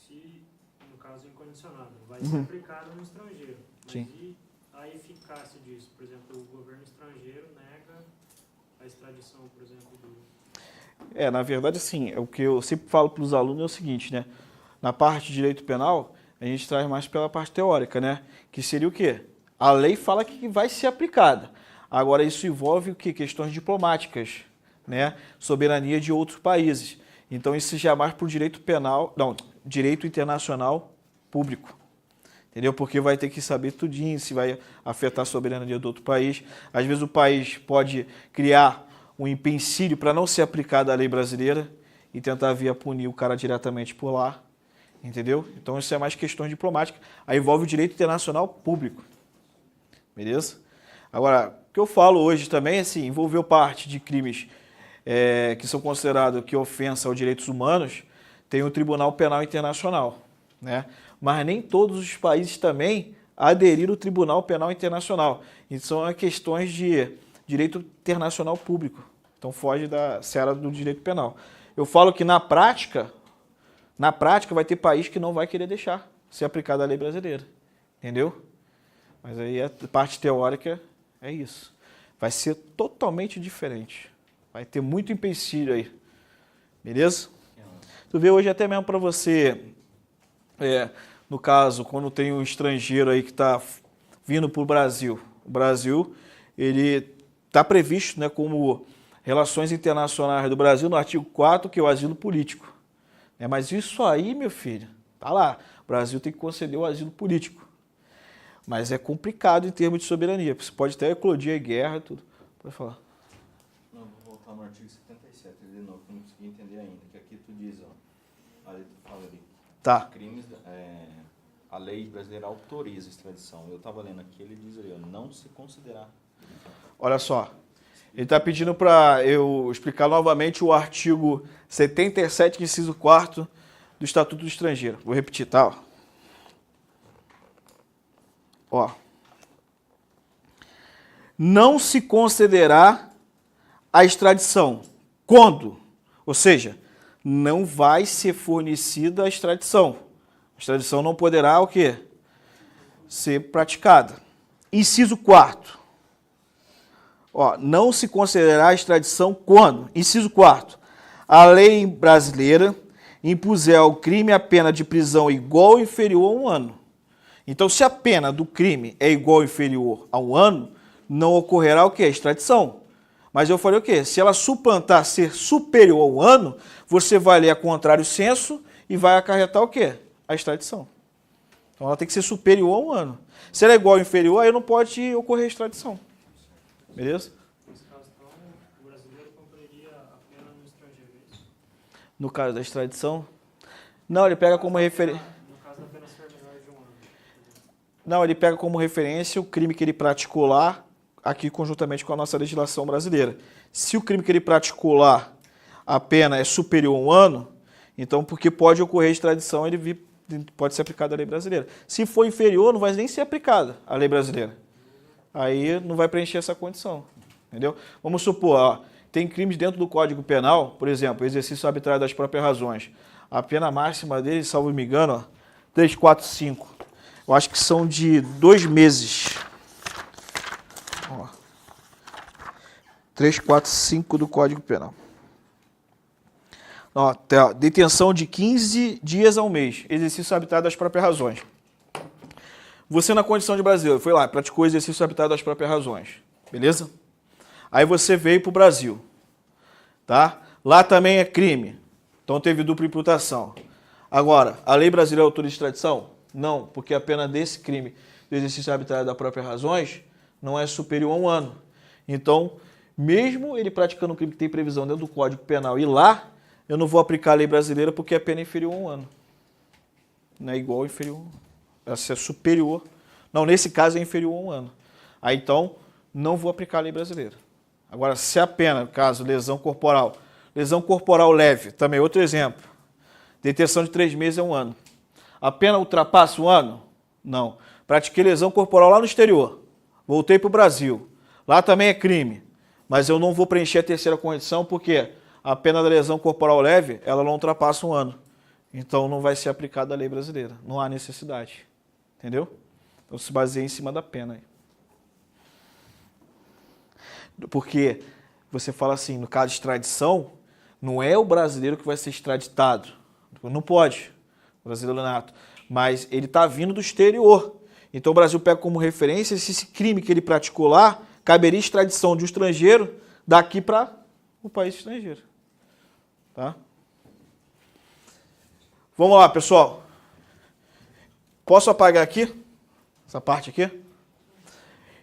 Speaker 4: se, no caso incondicionado, vai ser aplicada no estrangeiro, mas
Speaker 1: Sim.
Speaker 4: e a eficácia disso? Por exemplo, o governo estrangeiro nega a extradição, por exemplo, do...
Speaker 1: Na verdade, assim, o que eu sempre falo para os alunos é o seguinte, né? Na parte de direito penal, a gente traz mais pela parte teórica, né? Que seria o quê? A lei fala que vai ser aplicada. Agora, isso envolve o quê? Questões diplomáticas, né? Soberania de outros países. Então, isso já é mais para o direito penal, não, direito internacional público. Entendeu? Porque vai ter que saber tudinho, se vai afetar a soberania do outro país. Às vezes o país pode criar um empecilho para não ser aplicada a lei brasileira e tentar vir a punir o cara diretamente por lá. Entendeu? Então isso é mais questões diplomáticas. Aí envolve o direito internacional público. Beleza? Agora, o que eu falo hoje também, assim, envolveu parte de crimes que são considerados que ofensa aos direitos humanos, tem o Tribunal Penal Internacional, né? Mas nem todos os países também aderiram ao Tribunal Penal Internacional. Então são questões de direito internacional público. Então foge da seara do direito penal. Eu falo que na prática vai ter país que não vai querer deixar ser aplicada a lei brasileira. Entendeu? Mas aí a parte teórica é isso. Vai ser totalmente diferente. Vai ter muito empecilho aí. Beleza? Tu vê hoje até mesmo para você, no caso, quando tem um estrangeiro aí que está vindo para o Brasil. O Brasil, ele está previsto, né, como relações internacionais do Brasil no artigo 4º, que é o asilo político. Mas isso aí, meu filho, tá lá. O Brasil tem que conceder o asilo político. Mas é complicado em termos de soberania. Você pode até eclodir a guerra e tudo. Pode falar.
Speaker 3: Não, vou voltar no artigo 77 de novo, que eu não consegui entender ainda. Que aqui tu diz, ó. Ali tu fala ali.
Speaker 1: Tá.
Speaker 3: Crimes, a lei brasileira autoriza a extradição. Eu estava lendo aqui, ele diz ali, ó, não se considerar.
Speaker 1: Olha só. Ele está pedindo para eu explicar novamente o artigo 77, inciso 4º do Estatuto do Estrangeiro. Vou repetir, tá? Ó. Não se considerará a extradição. Quando? Ou seja, não vai ser fornecida a extradição. A extradição não poderá o quê? Ser praticada. Inciso 4º. Ó, não se considerará a extradição quando? Inciso 4º. A lei brasileira impuser ao crime a pena de prisão igual ou inferior a 1 ano. Então, se a pena do crime é igual ou inferior a 1 ano, não ocorrerá o quê? Extradição. Mas eu falei o quê? Se ela suplantar ser superior a 1 ano, você vai ler a contrário senso e vai acarretar o quê? A extradição. Então, ela tem que ser superior a 1 ano. Se ela é igual ou inferior, aí não pode ocorrer extradição. Beleza?
Speaker 4: Nesse caso, então, o brasileiro cumpriria a pena no estrangeiro, é isso?
Speaker 1: No caso da extradição? Não, ele pega como referência.
Speaker 4: No caso da pena ser menor de 1 ano.
Speaker 1: Não, ele pega como referência o crime que ele praticou lá, aqui conjuntamente com a nossa legislação brasileira. Se o crime que ele praticou lá, a pena é superior a 1 ano, então, porque pode ocorrer extradição, ele pode ser aplicado à lei brasileira. Se for inferior, não vai nem ser aplicada a lei brasileira. Aí não vai preencher essa condição, entendeu? Vamos supor, ó, tem crimes dentro do Código Penal, por exemplo, exercício arbitrário das próprias razões. A pena máxima dele, salvo me engano, ó, 345. Eu acho que são de 2 meses. Ó, 345 do Código Penal. Ó, detenção de 15 dias ao mês. Exercício arbitrário das próprias razões. Você, na condição de brasileiro, foi lá, praticou exercício arbitrário das próprias razões. Beleza? Aí você veio para o Brasil. Tá? Lá também é crime. Então teve dupla imputação. Agora, a lei brasileira autoriza extradição? Não, porque a pena desse crime do exercício arbitrário da própria razões não é superior a 1 ano. Então, mesmo ele praticando um crime que tem previsão dentro do Código Penal e lá, eu não vou aplicar a lei brasileira porque a pena é inferior a 1 ano. Não é igual ou inferior. Essa é superior. Não, nesse caso é inferior a 1 ano. Aí então, não vou aplicar a lei brasileira. Agora, se a pena, no caso, lesão corporal leve, também outro exemplo. Detenção de 3 meses é 1 ano. A pena ultrapassa 1 ano? Não. Pratiquei lesão corporal lá no exterior. Voltei para o Brasil. Lá também é crime. Mas eu não vou preencher a terceira condição porque a pena da lesão corporal leve, ela não ultrapassa 1 ano. Então não vai ser aplicada a lei brasileira. Não há necessidade. Entendeu? Então se baseia em cima da pena aí. Porque você fala assim, no caso de extradição, não é o brasileiro que vai ser extraditado. Não pode, o brasileiro nato. Mas ele está vindo do exterior. Então o Brasil pega como referência esse crime que ele praticou lá, caberia extradição de um estrangeiro daqui para o país estrangeiro. Tá? Vamos lá, pessoal. Posso apagar aqui? Essa parte aqui?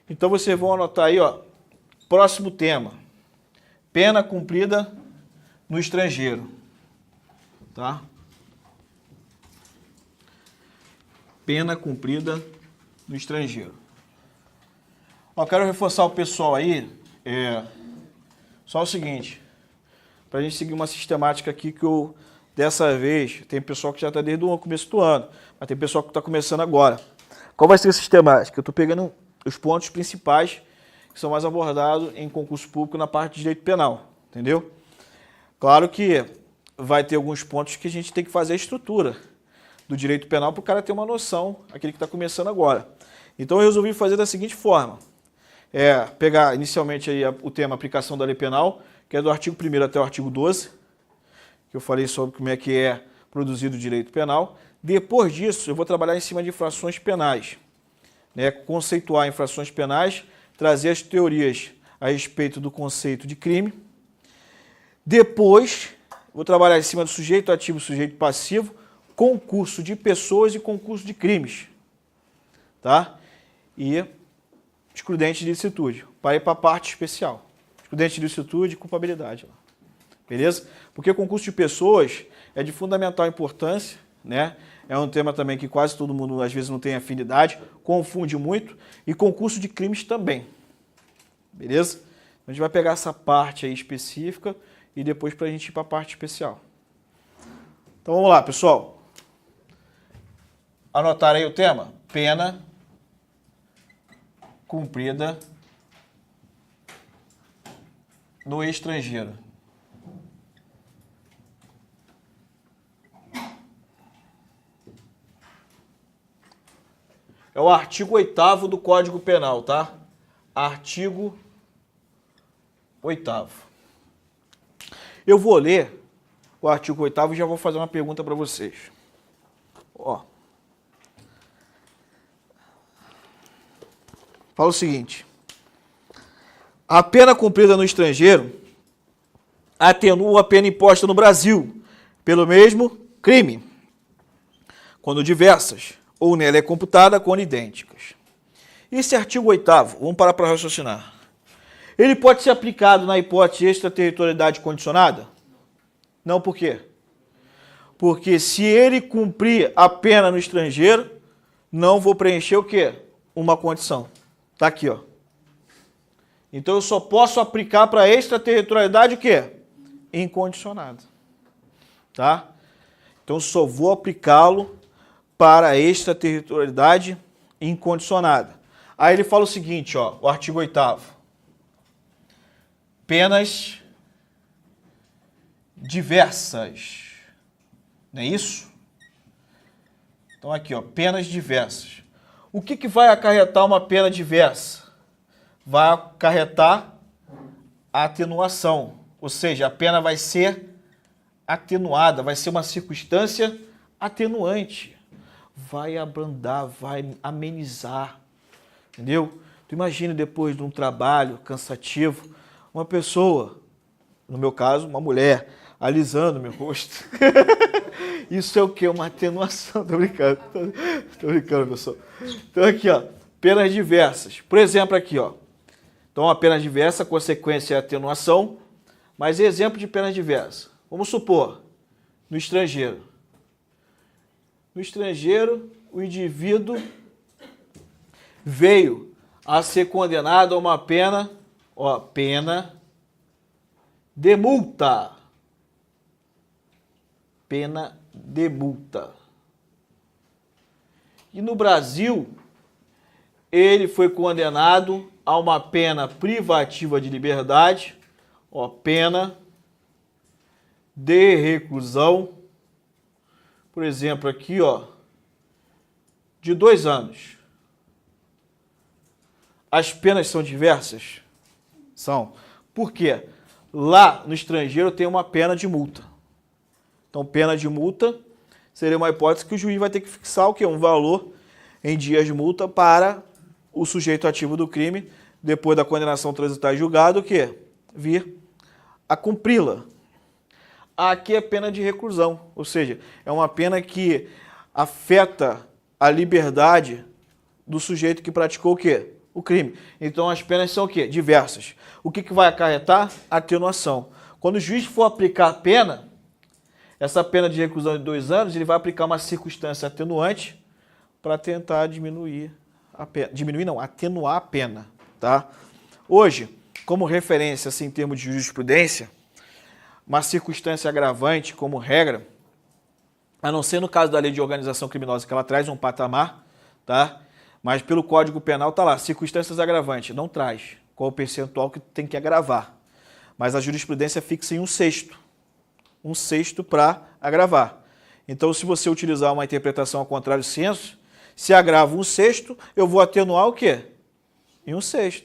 Speaker 1: Então vocês vão anotar aí, ó. Próximo tema. Pena cumprida no estrangeiro. Tá? Pena cumprida no estrangeiro. Ó, quero reforçar o pessoal aí, só o seguinte, para a gente seguir uma sistemática aqui que eu, dessa vez, tem pessoal que já está desde o começo do ano, mas tem pessoal que está começando agora. Qual vai ser a sistemática? Eu estou pegando os pontos principais que são mais abordados em concurso público na parte de direito penal, entendeu? Claro que vai ter alguns pontos que a gente tem que fazer a estrutura do direito penal para o cara ter uma noção, aquele que está começando agora. Então eu resolvi fazer da seguinte forma, pegar inicialmente aí o tema aplicação da lei penal, que é do artigo 1º até o artigo 12, que eu falei sobre como é que é produzido o direito penal. Depois disso, eu vou trabalhar em cima de infrações penais, né? Conceituar infrações penais, trazer as teorias a respeito do conceito de crime. Depois, vou trabalhar em cima do sujeito ativo e sujeito passivo, concurso de pessoas e concurso de crimes. Tá? E excludente de ilicitude, para ir para a parte especial. Excludente de ilicitude e culpabilidade. Beleza? Porque concurso de pessoas é de fundamental importância, né? É um tema também que quase todo mundo às vezes não tem afinidade, confunde muito, e concurso de crimes também. Beleza? Então a gente vai pegar essa parte aí específica e depois para a gente ir para a parte especial. Então vamos lá, pessoal. Anotar aí o tema? Pena cumprida no estrangeiro. É o artigo 8º do Código Penal, tá? Artigo 8º. Eu vou ler o artigo 8º e já vou fazer uma pergunta para vocês. Ó. Fala o seguinte. A pena cumprida no estrangeiro atenua a pena imposta no Brasil pelo mesmo crime, quando diversas, ou nela é computada quando idênticas. Esse artigo 8º, vamos parar para raciocinar. Ele pode ser aplicado na hipótese de extraterritorialidade condicionada? Não, por quê? Porque se ele cumprir a pena no estrangeiro, não vou preencher o quê? Uma condição. Está aqui, ó. Então eu só posso aplicar para extraterritorialidade o quê? Incondicionada. Tá? Então eu só vou aplicá-lo para a extraterritorialidade incondicionada. Aí ele fala o seguinte, ó, o artigo 8º. Penas diversas. Não é isso? Então aqui, ó, penas diversas. O que vai acarretar uma pena diversa? Vai acarretar a atenuação, ou seja, a pena vai ser atenuada, vai ser uma circunstância atenuante. Vai abrandar, vai amenizar, entendeu? Tu imagina depois de um trabalho cansativo, uma pessoa, no meu caso, uma mulher, alisando meu rosto. Isso é o quê? Uma atenuação. Tô brincando. Tô brincando, pessoal. Então aqui, ó, penas diversas. Por exemplo, aqui, ó. Então, a pena diversa, a consequência é a atenuação, mas exemplo de pena diversa. Vamos supor, no estrangeiro. No estrangeiro, o indivíduo veio a ser condenado a uma pena, ó, pena de multa. Pena de multa. E no Brasil, ele foi condenado a uma pena privativa de liberdade, ó, pena de reclusão, por exemplo, aqui, ó, de 2 anos. As penas são diversas? São. Por quê? Lá no estrangeiro tem uma pena de multa. Então, pena de multa seria uma hipótese que o juiz vai ter que fixar o quê? Um valor em dias de multa para o sujeito ativo do crime, depois da condenação transitar em julgado, o quê? Vir a cumpri-la. Aqui é pena de reclusão, ou seja, é uma pena que afeta a liberdade do sujeito que praticou o quê? O crime. Então as penas são o quê? Diversas. O que vai acarretar? Atenuação. Quando o juiz for aplicar a pena, essa pena de reclusão de 2 anos, ele vai aplicar uma circunstância atenuante para tentar diminuir a pena. Diminuir não, atenuar a pena. Tá? Hoje, como referência, assim, em termos de jurisprudência, uma circunstância agravante como regra, a não ser no caso da lei de organização criminosa, que ela traz um patamar, tá? Mas pelo Código Penal está lá, circunstâncias agravantes, não traz qual o percentual que tem que agravar. Mas a jurisprudência fixa em 1/6. 1/6 para agravar. Então, se você utilizar uma interpretação ao contrário senso, se agrava 1/6, eu vou atenuar o quê? Em 1/6.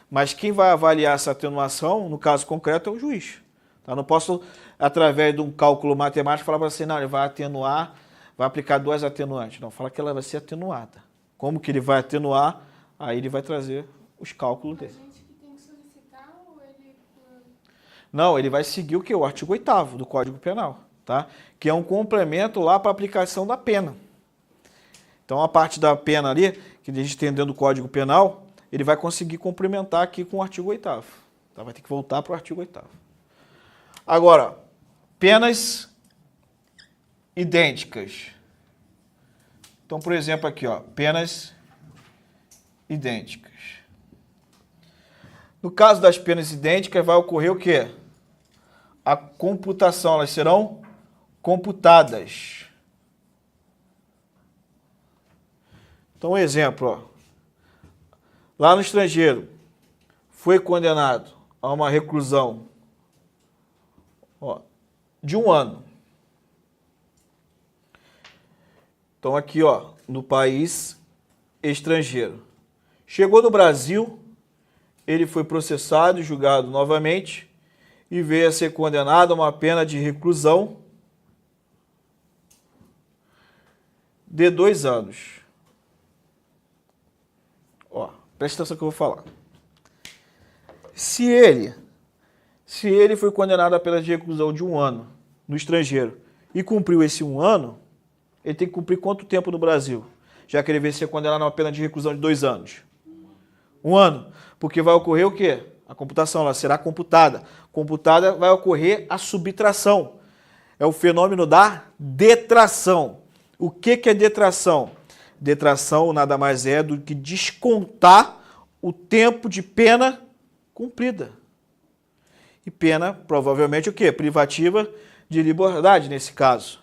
Speaker 1: Mas quem vai avaliar essa atenuação, no caso concreto, é o juiz. Eu não posso, através de um cálculo matemático, falar para você, não, ele vai atenuar, vai aplicar 2 atenuantes. Não, fala que ela vai ser atenuada. Como que ele vai atenuar? Aí ele vai trazer os cálculos dele.
Speaker 5: A gente que tem que solicitar ou ele...
Speaker 1: Não, ele vai seguir o quê? O artigo 8º do Código Penal, tá? Que é um complemento lá para a aplicação da pena. Então, a parte da pena ali, que a gente tem dentro do Código Penal, ele vai conseguir complementar aqui com o artigo 8º. Tá? Vai ter que voltar para o artigo 8º. Agora, penas idênticas. Então, por exemplo, aqui, ó, penas idênticas. No caso das penas idênticas, vai ocorrer o quê? A computação, elas serão computadas. Então, um exemplo, ó. Lá no estrangeiro, foi condenado a uma reclusão, ó, de 1 ano. Então, aqui, ó, no país estrangeiro. Chegou no Brasil, ele foi processado e julgado novamente e veio a ser condenado a uma pena de reclusão de 2 anos. Ó, presta atenção que eu vou falar. Se ele foi condenado a pena de reclusão de 1 ano no estrangeiro e cumpriu esse 1 ano, ele tem que cumprir quanto tempo no Brasil? Já que ele veio ser condenado a uma pena de reclusão de 2 anos. 1 ano. Porque vai ocorrer o quê? A computação, ela será computada. Computada vai ocorrer a subtração. É o fenômeno da detração. O que é detração? Detração nada mais é do que descontar o tempo de pena cumprida. E pena, provavelmente, o quê? Privativa de liberdade, nesse caso.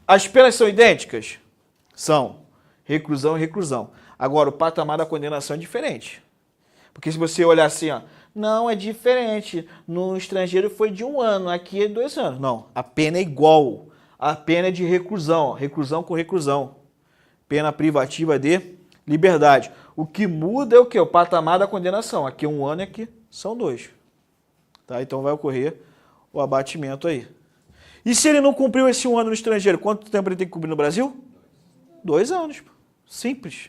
Speaker 1: As penas são idênticas? São. Reclusão e reclusão. Agora, o patamar da condenação é diferente. Porque se você olhar assim, ó, não, é diferente. No estrangeiro foi de 1 ano, aqui é 2 anos. Não, a pena é igual. A pena é de reclusão, ó, reclusão com reclusão. Pena privativa de liberdade. O que muda é o quê? O patamar da condenação. Aqui é 1 ano e aqui são 2. Tá? Então vai ocorrer o abatimento aí. E se ele não cumpriu esse 1 ano no estrangeiro, quanto tempo ele tem que cumprir no Brasil? 2 anos. Simples.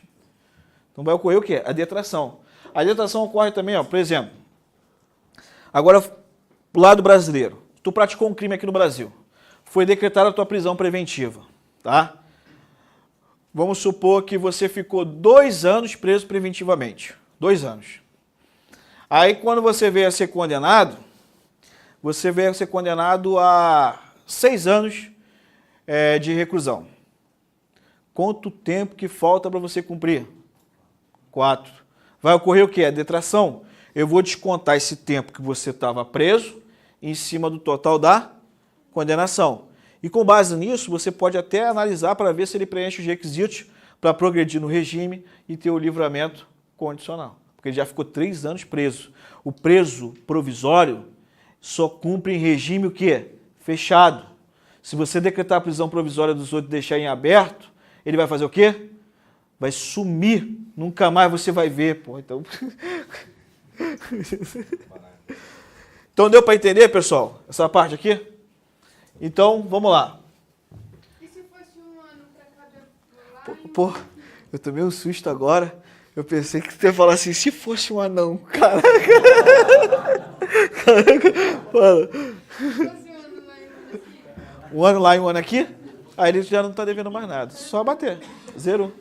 Speaker 1: Então vai ocorrer o quê? A detração. A detração ocorre também, ó, por exemplo, agora, do lado brasileiro. tu praticou um crime aqui no Brasil. Foi decretada a tua prisão preventiva, tá? Vamos supor que você ficou 2 anos preso preventivamente. 2 anos. Aí, quando você veio a ser condenado, você veio a ser condenado a 6 anos de reclusão. Quanto tempo que falta para você cumprir? 4. Vai ocorrer o quê? A detração. Eu vou descontar esse tempo que você estava preso em cima do total da condenação. E com base nisso, você pode até analisar para ver se ele preenche os requisitos para progredir no regime e ter o livramento condicional. Porque ele já ficou 3 anos preso. O preso provisório só cumpre em regime o quê? Fechado. Se você decretar a prisão provisória dos outros e deixar em aberto, ele vai fazer o quê? Vai sumir. Nunca mais você vai ver, pô. Então, então deu para entender, pessoal? Essa parte aqui? Então, vamos lá.
Speaker 5: E se fosse 1 ano para cada lá?
Speaker 1: Pô, eu tomei um susto agora. Eu pensei que você ia falar assim, se fosse um anão. Caraca. Caraca. Fala.
Speaker 5: Se fosse 1 ano lá e 1 ano aqui?
Speaker 1: 1 ano lá e 1 ano aqui, aí ele já não está devendo mais nada. Só bater. Zerou.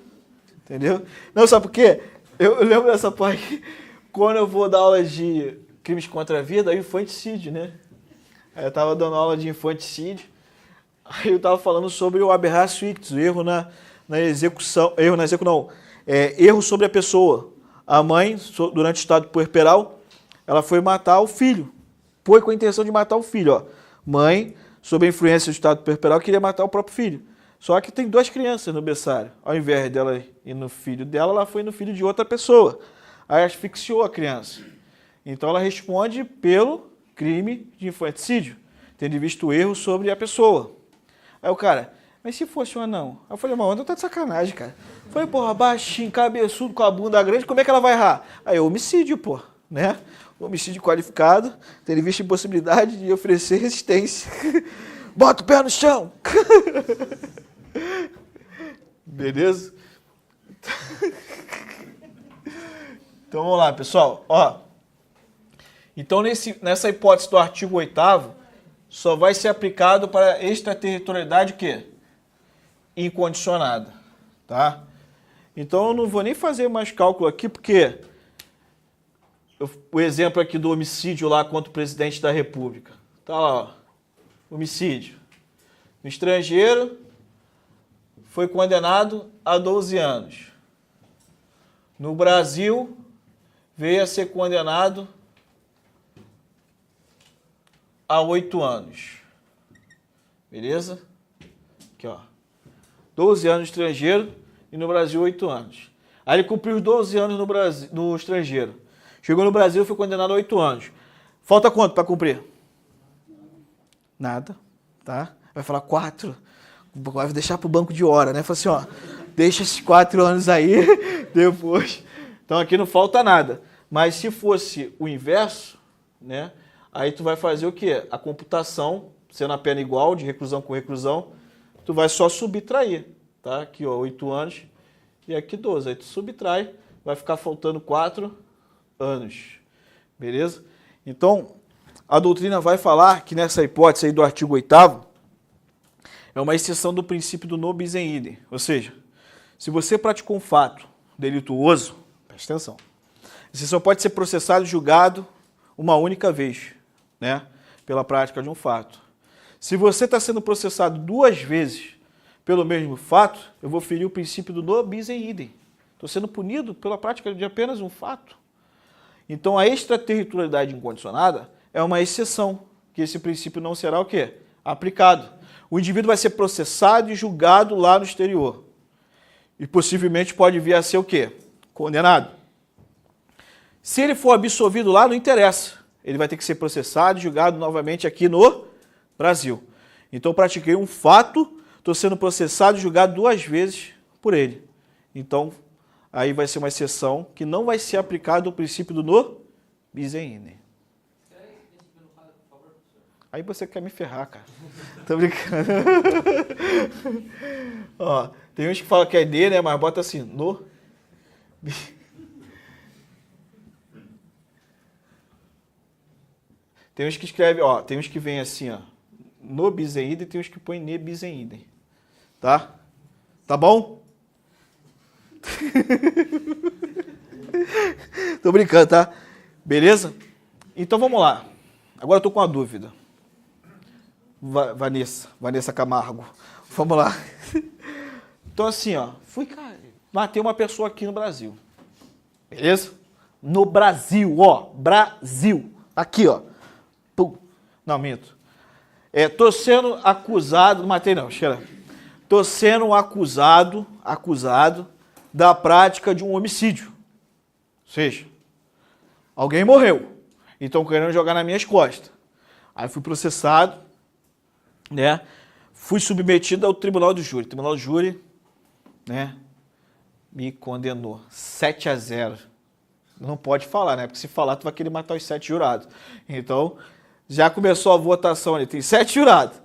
Speaker 1: Entendeu? Não, sabe por quê? Eu lembro dessa parte quando eu vou dar aula de crimes contra a vida, aí infanticídio, né? Aí eu estava dando aula de infanticídio, aí eu estava falando sobre o aberratio ictus, o erro na execução, erro sobre a pessoa. A mãe, durante o estado puerperal, ela foi matar o filho, foi com a intenção de matar o filho. Ó. Mãe, sob a influência do estado puerperal, queria matar o próprio filho. Só que tem 2 crianças no berçário. Ao invés dela ir no filho dela, ela foi no filho de outra pessoa. Aí asfixiou a criança. Então ela responde pelo crime de infanticídio, tendo visto o erro sobre a pessoa. Aí o cara, mas se fosse um anão? Aí eu falei, mano, tá de sacanagem, cara. Eu falei, porra, baixinho, cabeçudo, com a bunda grande, como é que ela vai errar? Aí, homicídio, pô, né? Homicídio qualificado, tendo visto a impossibilidade de oferecer resistência. Bota o pé no chão! Beleza? Então vamos lá, pessoal. Ó, então nessa hipótese do artigo 8º, só vai ser aplicado para extraterritorialidade o quê? Incondicionada. Tá? Então eu não vou nem fazer mais cálculo aqui, porque o exemplo aqui do homicídio lá contra o presidente da República. Tá lá, ó. Homicídio. No estrangeiro, foi condenado a 12 anos. No Brasil, veio a ser condenado a 8 anos. Beleza? Aqui, ó. 12 anos no estrangeiro e no Brasil 8 anos. Aí ele cumpriu os 12 anos no estrangeiro. Chegou no Brasil e foi condenado a 8 anos. Falta quanto para cumprir? Nada, tá? Vai falar 4. Vai deixar para o banco de hora, né? Fala assim, ó, deixa esses 4 anos aí, depois. Então aqui não falta nada. Mas se fosse o inverso, né? Aí tu vai fazer o quê? A computação, sendo a pena igual, de reclusão com reclusão, tu vai só subtrair, tá? Aqui, ó, 8 anos e aqui 12. Aí tu subtrai, vai ficar faltando 4 anos. Beleza? Então, a doutrina vai falar que nessa hipótese aí do artigo 8º, é uma exceção do princípio do non bis in idem. Ou seja, se você praticou um fato delituoso, presta atenção, você só pode ser processado e julgado uma única vez, né? Pela prática de um fato. Se você está sendo processado 2 vezes pelo mesmo fato, eu vou ferir o princípio do non bis in idem. Estou sendo punido pela prática de apenas um fato. Então, a extraterritorialidade incondicionada é uma exceção, que esse princípio não será o quê? Aplicado. O indivíduo vai ser processado e julgado lá no exterior. E possivelmente pode vir a ser o quê? Condenado. Se ele for absolvido lá, não interessa. Ele vai ter que ser processado e julgado novamente aqui no Brasil. Então, eu pratiquei um fato, estou sendo processado e julgado 2 vezes por ele. Então, aí vai ser uma exceção que não vai ser aplicado o princípio do non bis in idem. Aí você quer me ferrar, cara. Tô brincando. Ó, tem uns que falam que é D, né? Mas bota assim, no. Tem uns que escrevem, ó, tem uns que vem assim, ó, no bis em idem, tem uns que põem ne bis em idem. Tá? Tá bom? Tô brincando, tá? Beleza? Então vamos lá. Agora eu tô com uma dúvida. Vanessa Camargo. Vamos lá. Então assim, ó, matei uma pessoa aqui no Brasil. Beleza? No Brasil, ó, Brasil. Aqui, ó. Pum. Não, minto. Tô sendo acusado, não matei não, cheira. Tô sendo acusado da prática de um homicídio. Ou seja, alguém morreu. E estão querendo jogar nas minhas costas. Aí fui processado, né? Fui submetido ao tribunal do júri. O tribunal do júri, né? Me condenou 7-0. Não pode falar, né? Porque se falar, tu vai querer matar os 7 jurados. Então, já começou a votação ali. Tem 7 jurados.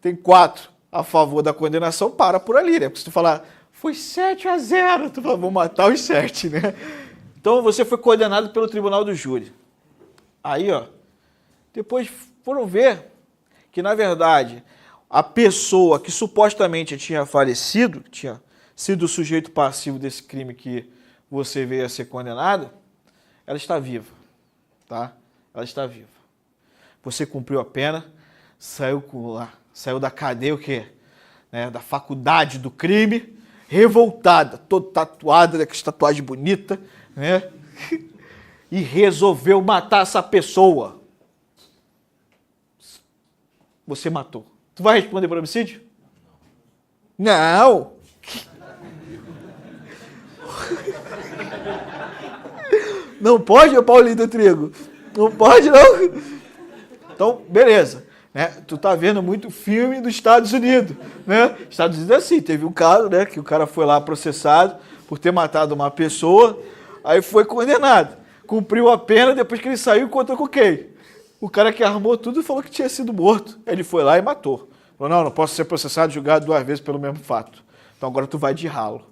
Speaker 1: Tem 4 a favor da condenação. Para por ali, né? Porque se tu falar, foi 7-0, tu fala, vou matar os 7, né? Então, você foi condenado pelo tribunal do júri. Aí, ó, depois foram ver que, na verdade, a pessoa que supostamente tinha falecido, tinha sido o sujeito passivo desse crime que você veio a ser condenado, ela está viva, tá? Ela está viva. Você cumpriu a pena, saiu da cadeia, o quê? Né? Da faculdade do crime, revoltada, toda tatuada, com essa tatuagem bonita, né? E resolveu matar essa pessoa. Você matou. Tu vai responder por homicídio? Não! Não pode, meu Paulinho do Trigo? Não pode, não? Então, beleza. Né? Tu tá vendo muito filme dos Estados Unidos. Né? Estados Unidos é assim, teve um caso, né, que o cara foi lá processado por ter matado uma pessoa, aí foi condenado. Cumpriu a pena, depois que ele saiu, encontrou com quem? O cara que armou tudo falou que tinha sido morto. Ele foi lá e matou. Falou, não posso ser processado e julgado 2 vezes pelo mesmo fato. Então agora tu vai de ralo.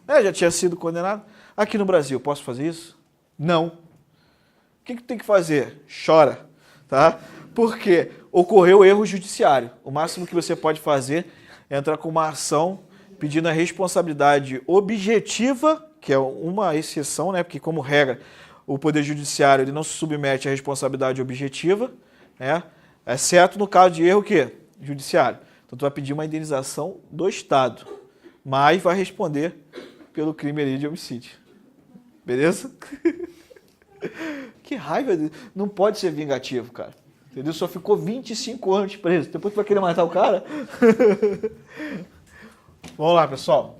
Speaker 1: Já tinha sido condenado. Aqui no Brasil, posso fazer isso? Não. O que tem que fazer? Chora. Tá? Porque ocorreu erro judiciário. O máximo que você pode fazer é entrar com uma ação pedindo a responsabilidade objetiva, que é uma exceção, né? Porque como regra, o Poder Judiciário ele não se submete à responsabilidade objetiva, né? Exceto no caso de erro o quê? Judiciário. Então, tu vai pedir uma indenização do Estado, mas vai responder pelo crime ali de homicídio. Beleza? Que raiva. Não pode ser vingativo, cara. Entendeu? Só ficou 25 anos preso. Depois tu vai querer matar o cara? Vamos lá, pessoal.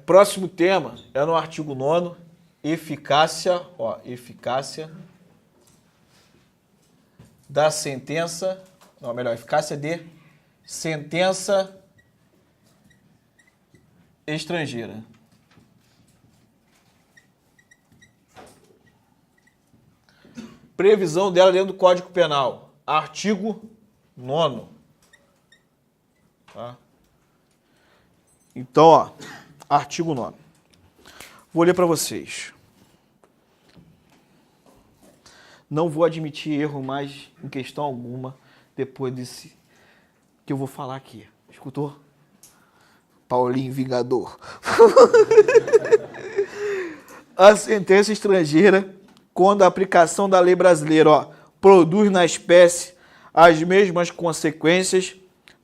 Speaker 1: Próximo tema é no artigo 9º, eficácia da sentença, eficácia de sentença estrangeira. Previsão dela dentro do Código Penal, artigo 9º. Tá? Então, ó, artigo 9º. Vou ler para vocês. Não vou admitir erro mais em questão alguma depois desse que eu vou falar aqui. Escutou? Paulinho Vingador. A sentença estrangeira, quando a aplicação da lei brasileira, ó, produz na espécie as mesmas consequências,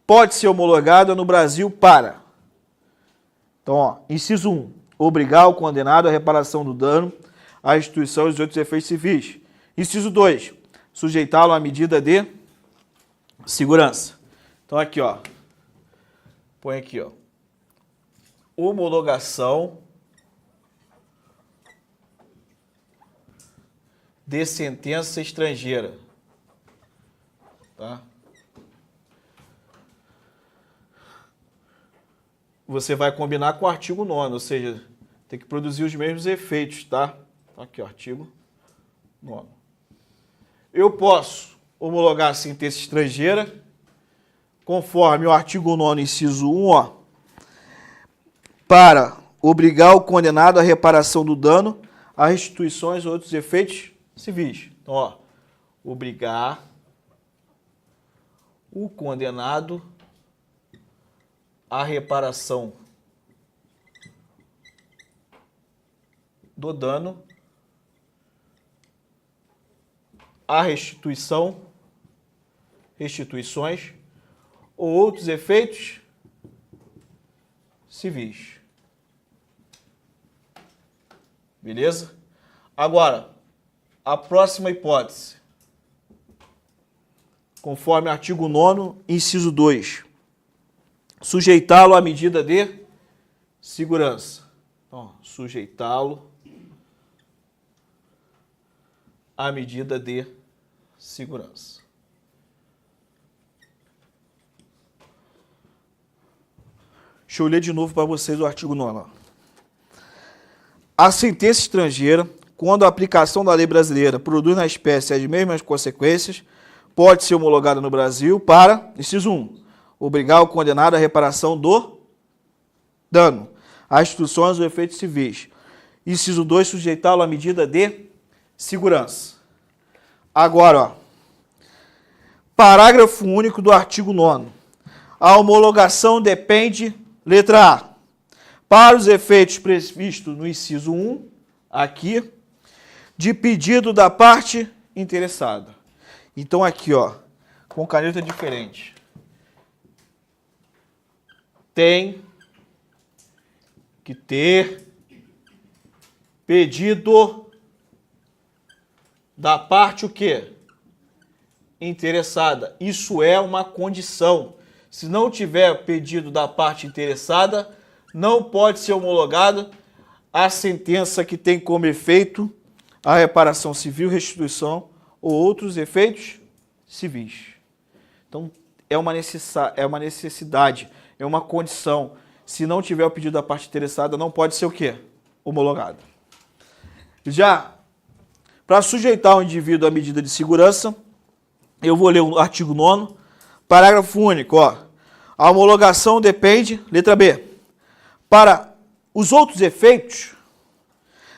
Speaker 1: pode ser homologada no Brasil para... Então, ó, inciso 1. Obrigar o condenado à reparação do dano, à restituição e os outros efeitos civis. Inciso 2. Sujeitá-lo à medida de segurança. Então, aqui, ó. Põe aqui, ó. Homologação de sentença estrangeira. Tá? Você vai combinar com o artigo 9º, ou seja, tem que produzir os mesmos efeitos, tá? Aqui, ó, artigo 9º. Eu posso homologar a sentença estrangeira conforme o artigo 9º, inciso 1, ó, para obrigar o condenado à reparação do dano, a restituições ou outros efeitos civis. Então, ó, obrigar o condenado à reparação do dano, à restituições ou outros efeitos civis. Beleza? Agora, a próxima hipótese, conforme artigo 9º, inciso 2, sujeitá-lo à medida de segurança. Então, sujeitá-lo à medida de segurança. Deixa eu ler de novo para vocês o artigo 9º. A sentença estrangeira, quando a aplicação da lei brasileira produz na espécie as mesmas consequências, pode ser homologada no Brasil para, inciso 1, obrigar o condenado à reparação do dano, às instruções ou efeitos civis. Inciso 2, sujeitá-lo à medida de segurança. Agora, ó, parágrafo único do artigo 9º. A homologação depende, letra A, para os efeitos previstos no inciso 1, aqui, de pedido da parte interessada. Então aqui, ó, com caneta diferente. Tem que ter pedido da parte o quê? Interessada. Isso é uma condição. Se não tiver pedido da parte interessada, não pode ser homologada a sentença que tem como efeito a reparação civil, restituição ou outros efeitos civis. Então, é uma necessidade, é uma condição. Se não tiver o pedido da parte interessada, não pode ser o quê? Homologado. Já, para sujeitar o indivíduo à medida de segurança, eu vou ler o artigo 9º, parágrafo único, ó. A homologação depende, letra B, para os outros efeitos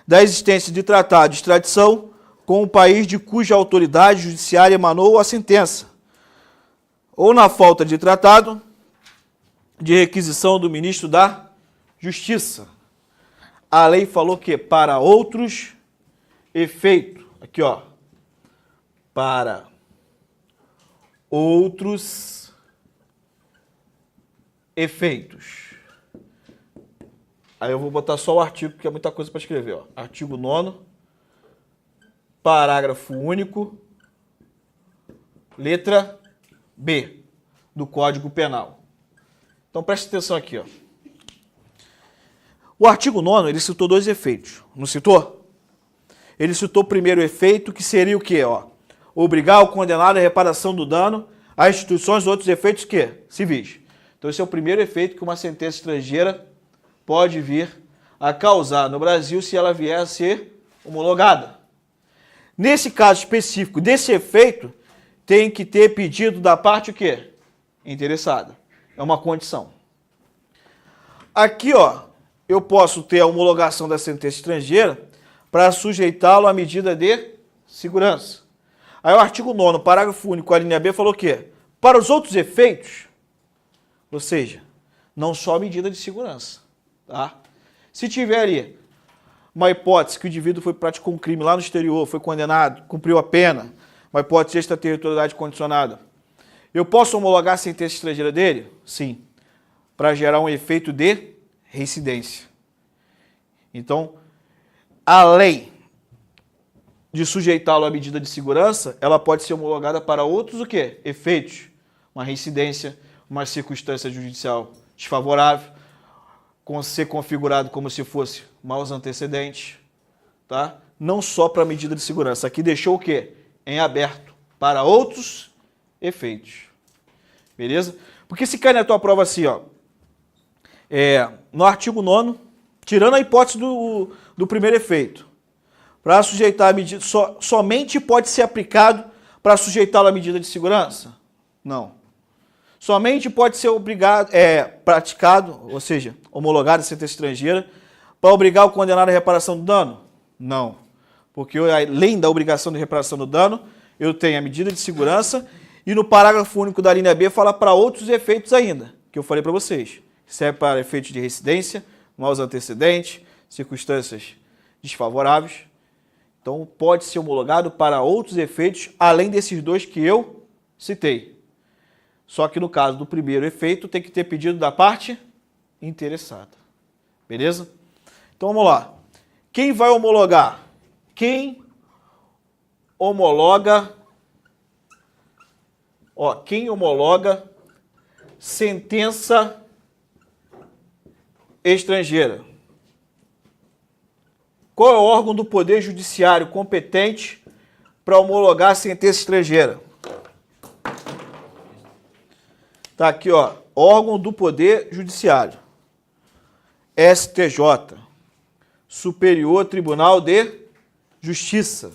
Speaker 1: da existência de tratado de extradição com o país de cuja autoridade judiciária emanou a sentença, ou na falta de tratado de requisição do ministro da Justiça. A lei falou que para outros efeitos, aqui ó, para outros efeitos. Aí eu vou botar só o artigo, porque é muita coisa para escrever, ó. Artigo 9º, parágrafo único, letra B, do Código Penal. Então preste atenção aqui, ó. O artigo 9º, ele citou dois efeitos, não citou? Ele citou o primeiro efeito, que seria o quê, ó? Obrigar o condenado à reparação do dano às instituições e outros efeitos que? Civis. Então esse é o primeiro efeito que uma sentença estrangeira pode vir a causar no Brasil se ela vier a ser homologada. Nesse caso específico desse efeito, tem que ter pedido da parte o quê? Interessada. É uma condição. Aqui, ó, eu posso ter a homologação da sentença estrangeira para sujeitá-lo à medida de segurança. Aí o artigo 9º, parágrafo único, a linha B, falou o quê? Para os outros efeitos, ou seja, não só a medida de segurança. Tá? Se tiver ali uma hipótese que o indivíduo praticou um crime lá no exterior, foi condenado, cumpriu a pena, uma hipótese de extraterritorialidade condicionada, eu posso homologar a sentença estrangeira dele? Sim, para gerar um efeito de reincidência. Então, a lei de sujeitá-lo à medida de segurança, ela pode ser homologada para outros o quê? Efeitos. Uma reincidência, uma circunstância judicial desfavorável, ser configurado como se fosse maus antecedentes, tá? Não só para a medida de segurança. Aqui deixou o quê? Em aberto para outros efeitos. Beleza? Porque se cai na tua prova assim, ó, no artigo 9º, tirando a hipótese do primeiro efeito, para sujeitar a medida, somente pode ser aplicado para sujeitá-lo à medida de segurança? Não. Somente pode ser praticado, ou seja, homologado a sentença estrangeira, para obrigar o condenado à reparação do dano? Não. Porque além da obrigação de reparação do dano, eu tenho a medida de segurança e no parágrafo único da linha B fala para outros efeitos ainda, que eu falei para vocês. Serve para efeitos de residência, maus antecedentes, circunstâncias desfavoráveis. Então, pode ser homologado para outros efeitos, além desses dois que eu citei. Só que no caso do primeiro efeito, tem que ter pedido da parte interessada. Beleza? Então, vamos lá. Quem vai homologar? Quem homologa... quem homologa sentença estrangeira? Qual é o órgão do Poder Judiciário competente para homologar a sentença estrangeira? Tá aqui, órgão do Poder Judiciário. STJ, Superior Tribunal de Justiça.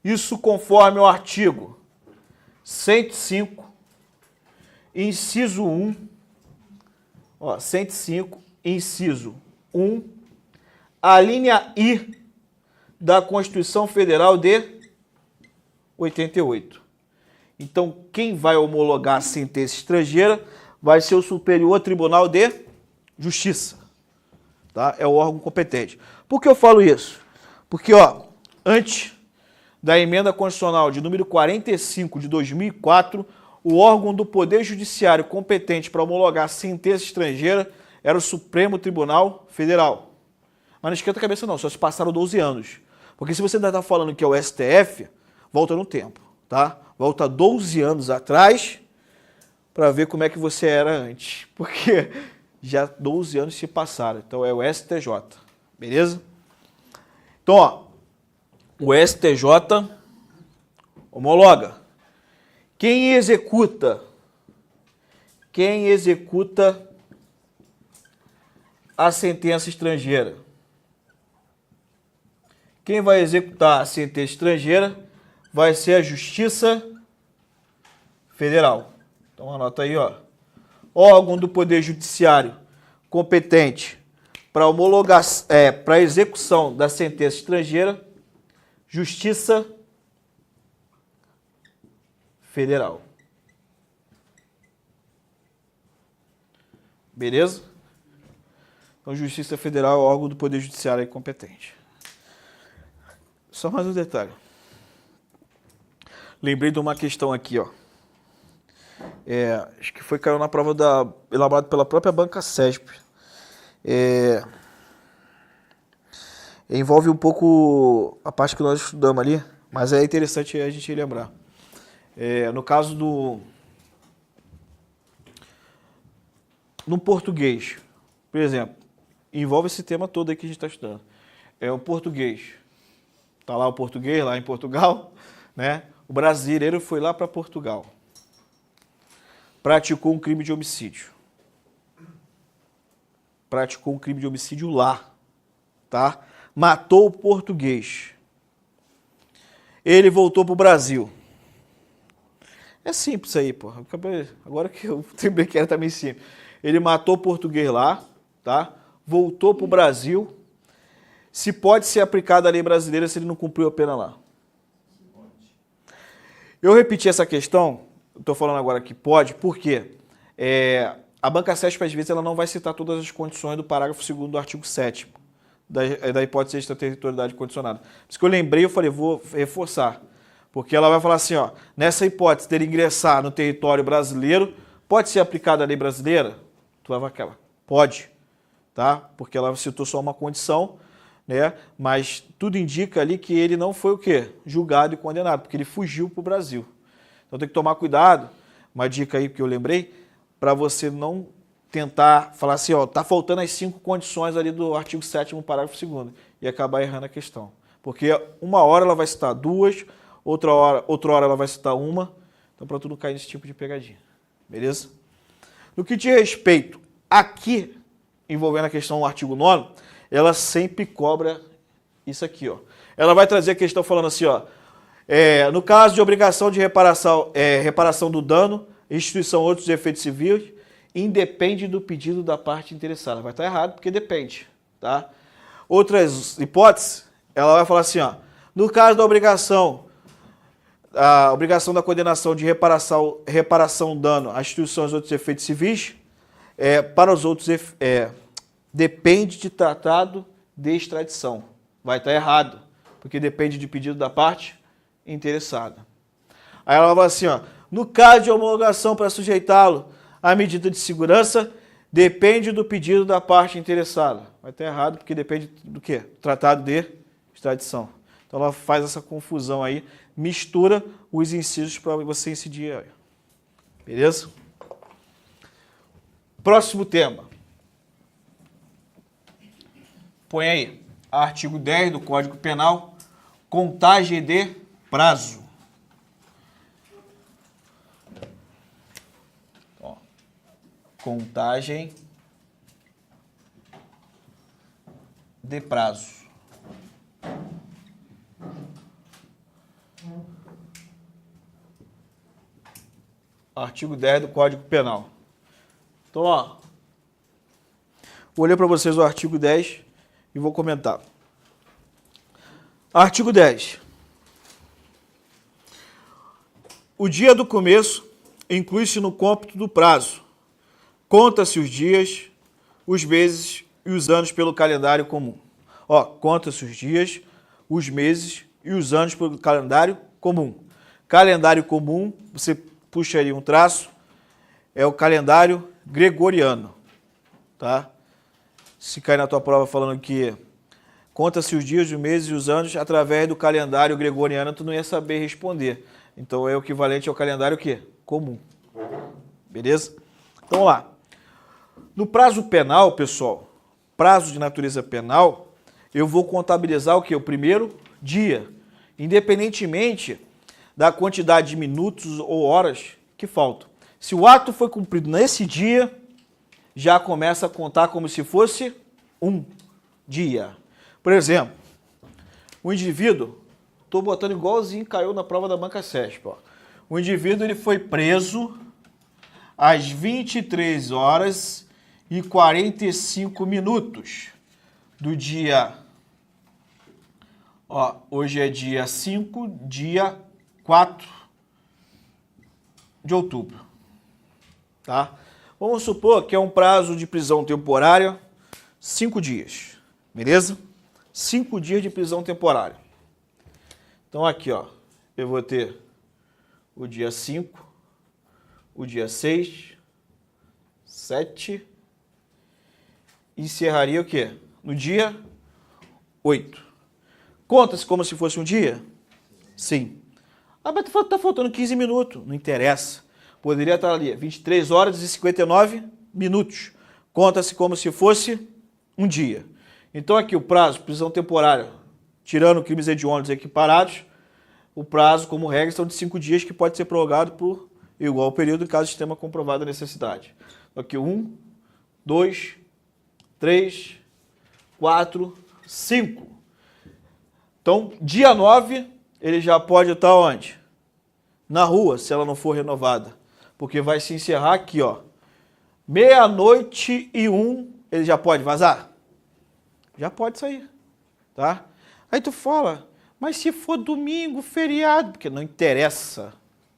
Speaker 1: Isso conforme o artigo 105, inciso 1, 105, inciso 1, a linha I da Constituição Federal de 88. Então, quem vai homologar a sentença estrangeira vai ser o Superior Tribunal de Justiça. Tá? É o órgão competente. Por que eu falo isso? Porque, antes da emenda constitucional de número 45 de 2004, o órgão do Poder Judiciário competente para homologar a sentença estrangeira era o Supremo Tribunal Federal. Mas não esquenta a cabeça não, só se passaram 12 anos. Porque se você ainda está falando que é o STF, volta no tempo, tá? Volta 12 anos atrás para ver como é que você era antes. Porque já 12 anos se passaram, então é o STJ, beleza? Então, o STJ homologa. Quem executa a sentença estrangeira? Quem vai executar a sentença estrangeira vai ser a Justiça Federal. Então anota aí, órgão do Poder Judiciário competente para homologar, para execução da sentença estrangeira, Justiça Federal. Beleza? Então, Justiça Federal é o órgão do Poder Judiciário competente. Só mais um detalhe. Lembrei de uma questão aqui, acho que caiu na prova elaborada pela própria Banca CESP. Envolve um pouco a parte que nós estudamos ali, mas é interessante a gente lembrar. No caso no português, por exemplo, envolve esse tema todo aí que a gente está estudando. É o português. Está lá o português, lá em Portugal, né? O brasileiro foi lá para Portugal. Praticou um crime de homicídio. Praticou um crime de homicídio lá, tá? Matou o português. Ele voltou para o Brasil. É simples isso aí, pô. Agora que eu lembrei que era também simples. Ele matou o português lá, tá? Voltou para o Brasil. Se pode ser aplicada a lei brasileira se ele não cumpriu a pena lá. Eu repeti essa questão, estou falando agora que pode, porque a Banca CESP, às vezes, ela não vai citar todas as condições do parágrafo 2º do artigo 7º da hipótese de extraterritorialidade condicionada. Por isso que eu lembrei, eu falei, vou reforçar. Porque ela vai falar assim, nessa hipótese dele ingressar no território brasileiro, pode ser aplicada a lei brasileira? Tu vai falar, pode, tá? Porque ela citou só uma condição, né? Mas tudo indica ali que ele não foi o quê? Julgado e condenado, porque ele fugiu para o Brasil. Então tem que tomar cuidado, uma dica aí que eu lembrei, para você não tentar falar assim, tá faltando as 5 condições ali do artigo 7º, parágrafo 2º, e acabar errando a questão. Porque uma hora ela vai citar 2, outra hora ela vai citar 1, então para tu não cair nesse tipo de pegadinha. Beleza? No que diz respeito aqui, envolvendo a questão do artigo 9º, ela sempre cobra isso aqui, Ela vai trazer a questão falando assim, no caso de obrigação de reparação do dano, instituição ou outros efeitos civis, independe do pedido da parte interessada. Vai estar errado porque depende, tá? Outras hipóteses, ela vai falar assim, no caso da obrigação a obrigação da condenação de reparação dano às instituições e outros efeitos civis, para os outros depende de tratado de extradição. Vai estar errado, porque depende de pedido da parte interessada. Aí ela fala assim, ó, no caso de homologação para sujeitá-lo à medida de segurança, depende do pedido da parte interessada. Vai estar errado, porque depende do quê? Tratado de extradição. Então ela faz essa confusão aí, mistura os incisos para você incidir aí. Beleza? Próximo tema. Põe aí, artigo 10 do Código Penal, contagem de prazo. Ó, contagem de prazo. Artigo 10 do Código Penal. Então, ó, vou ler para vocês o artigo 10 e vou comentar. Artigo 10. O dia do começo inclui-se no cômputo do prazo. Conta-se os dias, os meses e os anos pelo calendário comum. Ó, conta-se os dias, os meses e os anos pelo calendário comum. Calendário comum, você puxaria um traço, é o calendário gregoriano, tá? Se cair na tua prova falando que conta-se os dias, os meses e os anos através do calendário gregoriano, tu não ia saber responder. Então é o equivalente ao calendário o quê? Comum. Beleza? Então, vamos lá. No prazo penal, pessoal, prazo de natureza penal, eu vou contabilizar o quê? O primeiro dia, independentemente da quantidade de minutos ou horas que faltam. Se o ato foi cumprido nesse dia, já começa a contar como se fosse um dia. Por exemplo, o indivíduo, estou botando igualzinho caiu na prova da banca CESP. Ó. O indivíduo ele foi preso às 23 horas e 45 minutos do dia... Ó, hoje é dia 5, dia 4 de outubro. Tá? Vamos supor que é um prazo de prisão temporária 5 dias. Beleza? 5 dias de prisão temporária. Então aqui, ó, eu vou ter o dia 5, o dia 6, 7, encerraria o quê? No dia 8. Conta-se como se fosse um dia? Sim. Ah, mas tá faltando 15 minutos. Não interessa. Poderia estar ali, 23 horas e 59 minutos. Conta-se como se fosse um dia. Então aqui o prazo, prisão temporária, tirando crimes hediondos equiparados, o prazo, como regra, são de 5 dias, que pode ser prorrogado por igual período, em caso de tenha comprovada a necessidade. Aqui 1, 2, 3, 4, 5. Então, dia 9, ele já pode estar onde? Na rua, se ela não for renovada. Porque vai se encerrar aqui, ó. 00:01, ele já pode vazar? Já pode sair, tá? Aí tu fala, mas se for domingo, feriado, porque não interessa,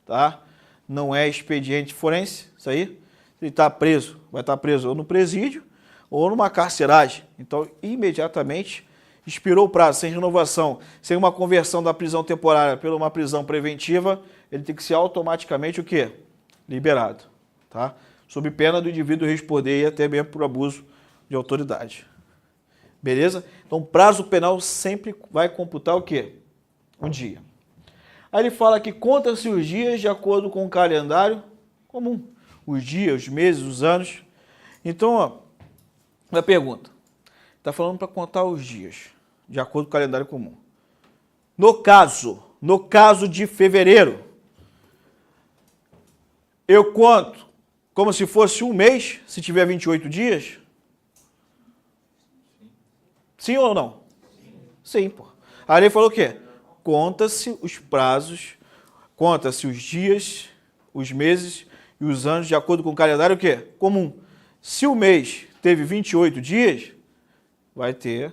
Speaker 1: tá? Não é expediente forense, isso aí. Ele está preso, vai estar preso ou no presídio ou numa carceragem. Então, imediatamente, expirou o prazo, sem renovação, sem uma conversão da prisão temporária por uma prisão preventiva, ele tem que ser automaticamente o quê? Liberado, tá? Sob pena do indivíduo responder e até mesmo por abuso de autoridade. Beleza? Então, prazo penal sempre vai computar o quê? Um dia. Aí ele fala que conta-se os dias de acordo com o calendário comum. Os dias, os meses, os anos. Então, ó, a pergunta. Está falando para contar os dias, de acordo com o calendário comum. No caso de fevereiro, eu conto como se fosse um mês, se tiver 28 dias? Sim ou não? Sim, pô. Aí ele falou o quê? Conta-se os prazos, conta-se os dias, os meses e os anos de acordo com o calendário o quê? Comum. Se o mês teve 28 dias, vai ter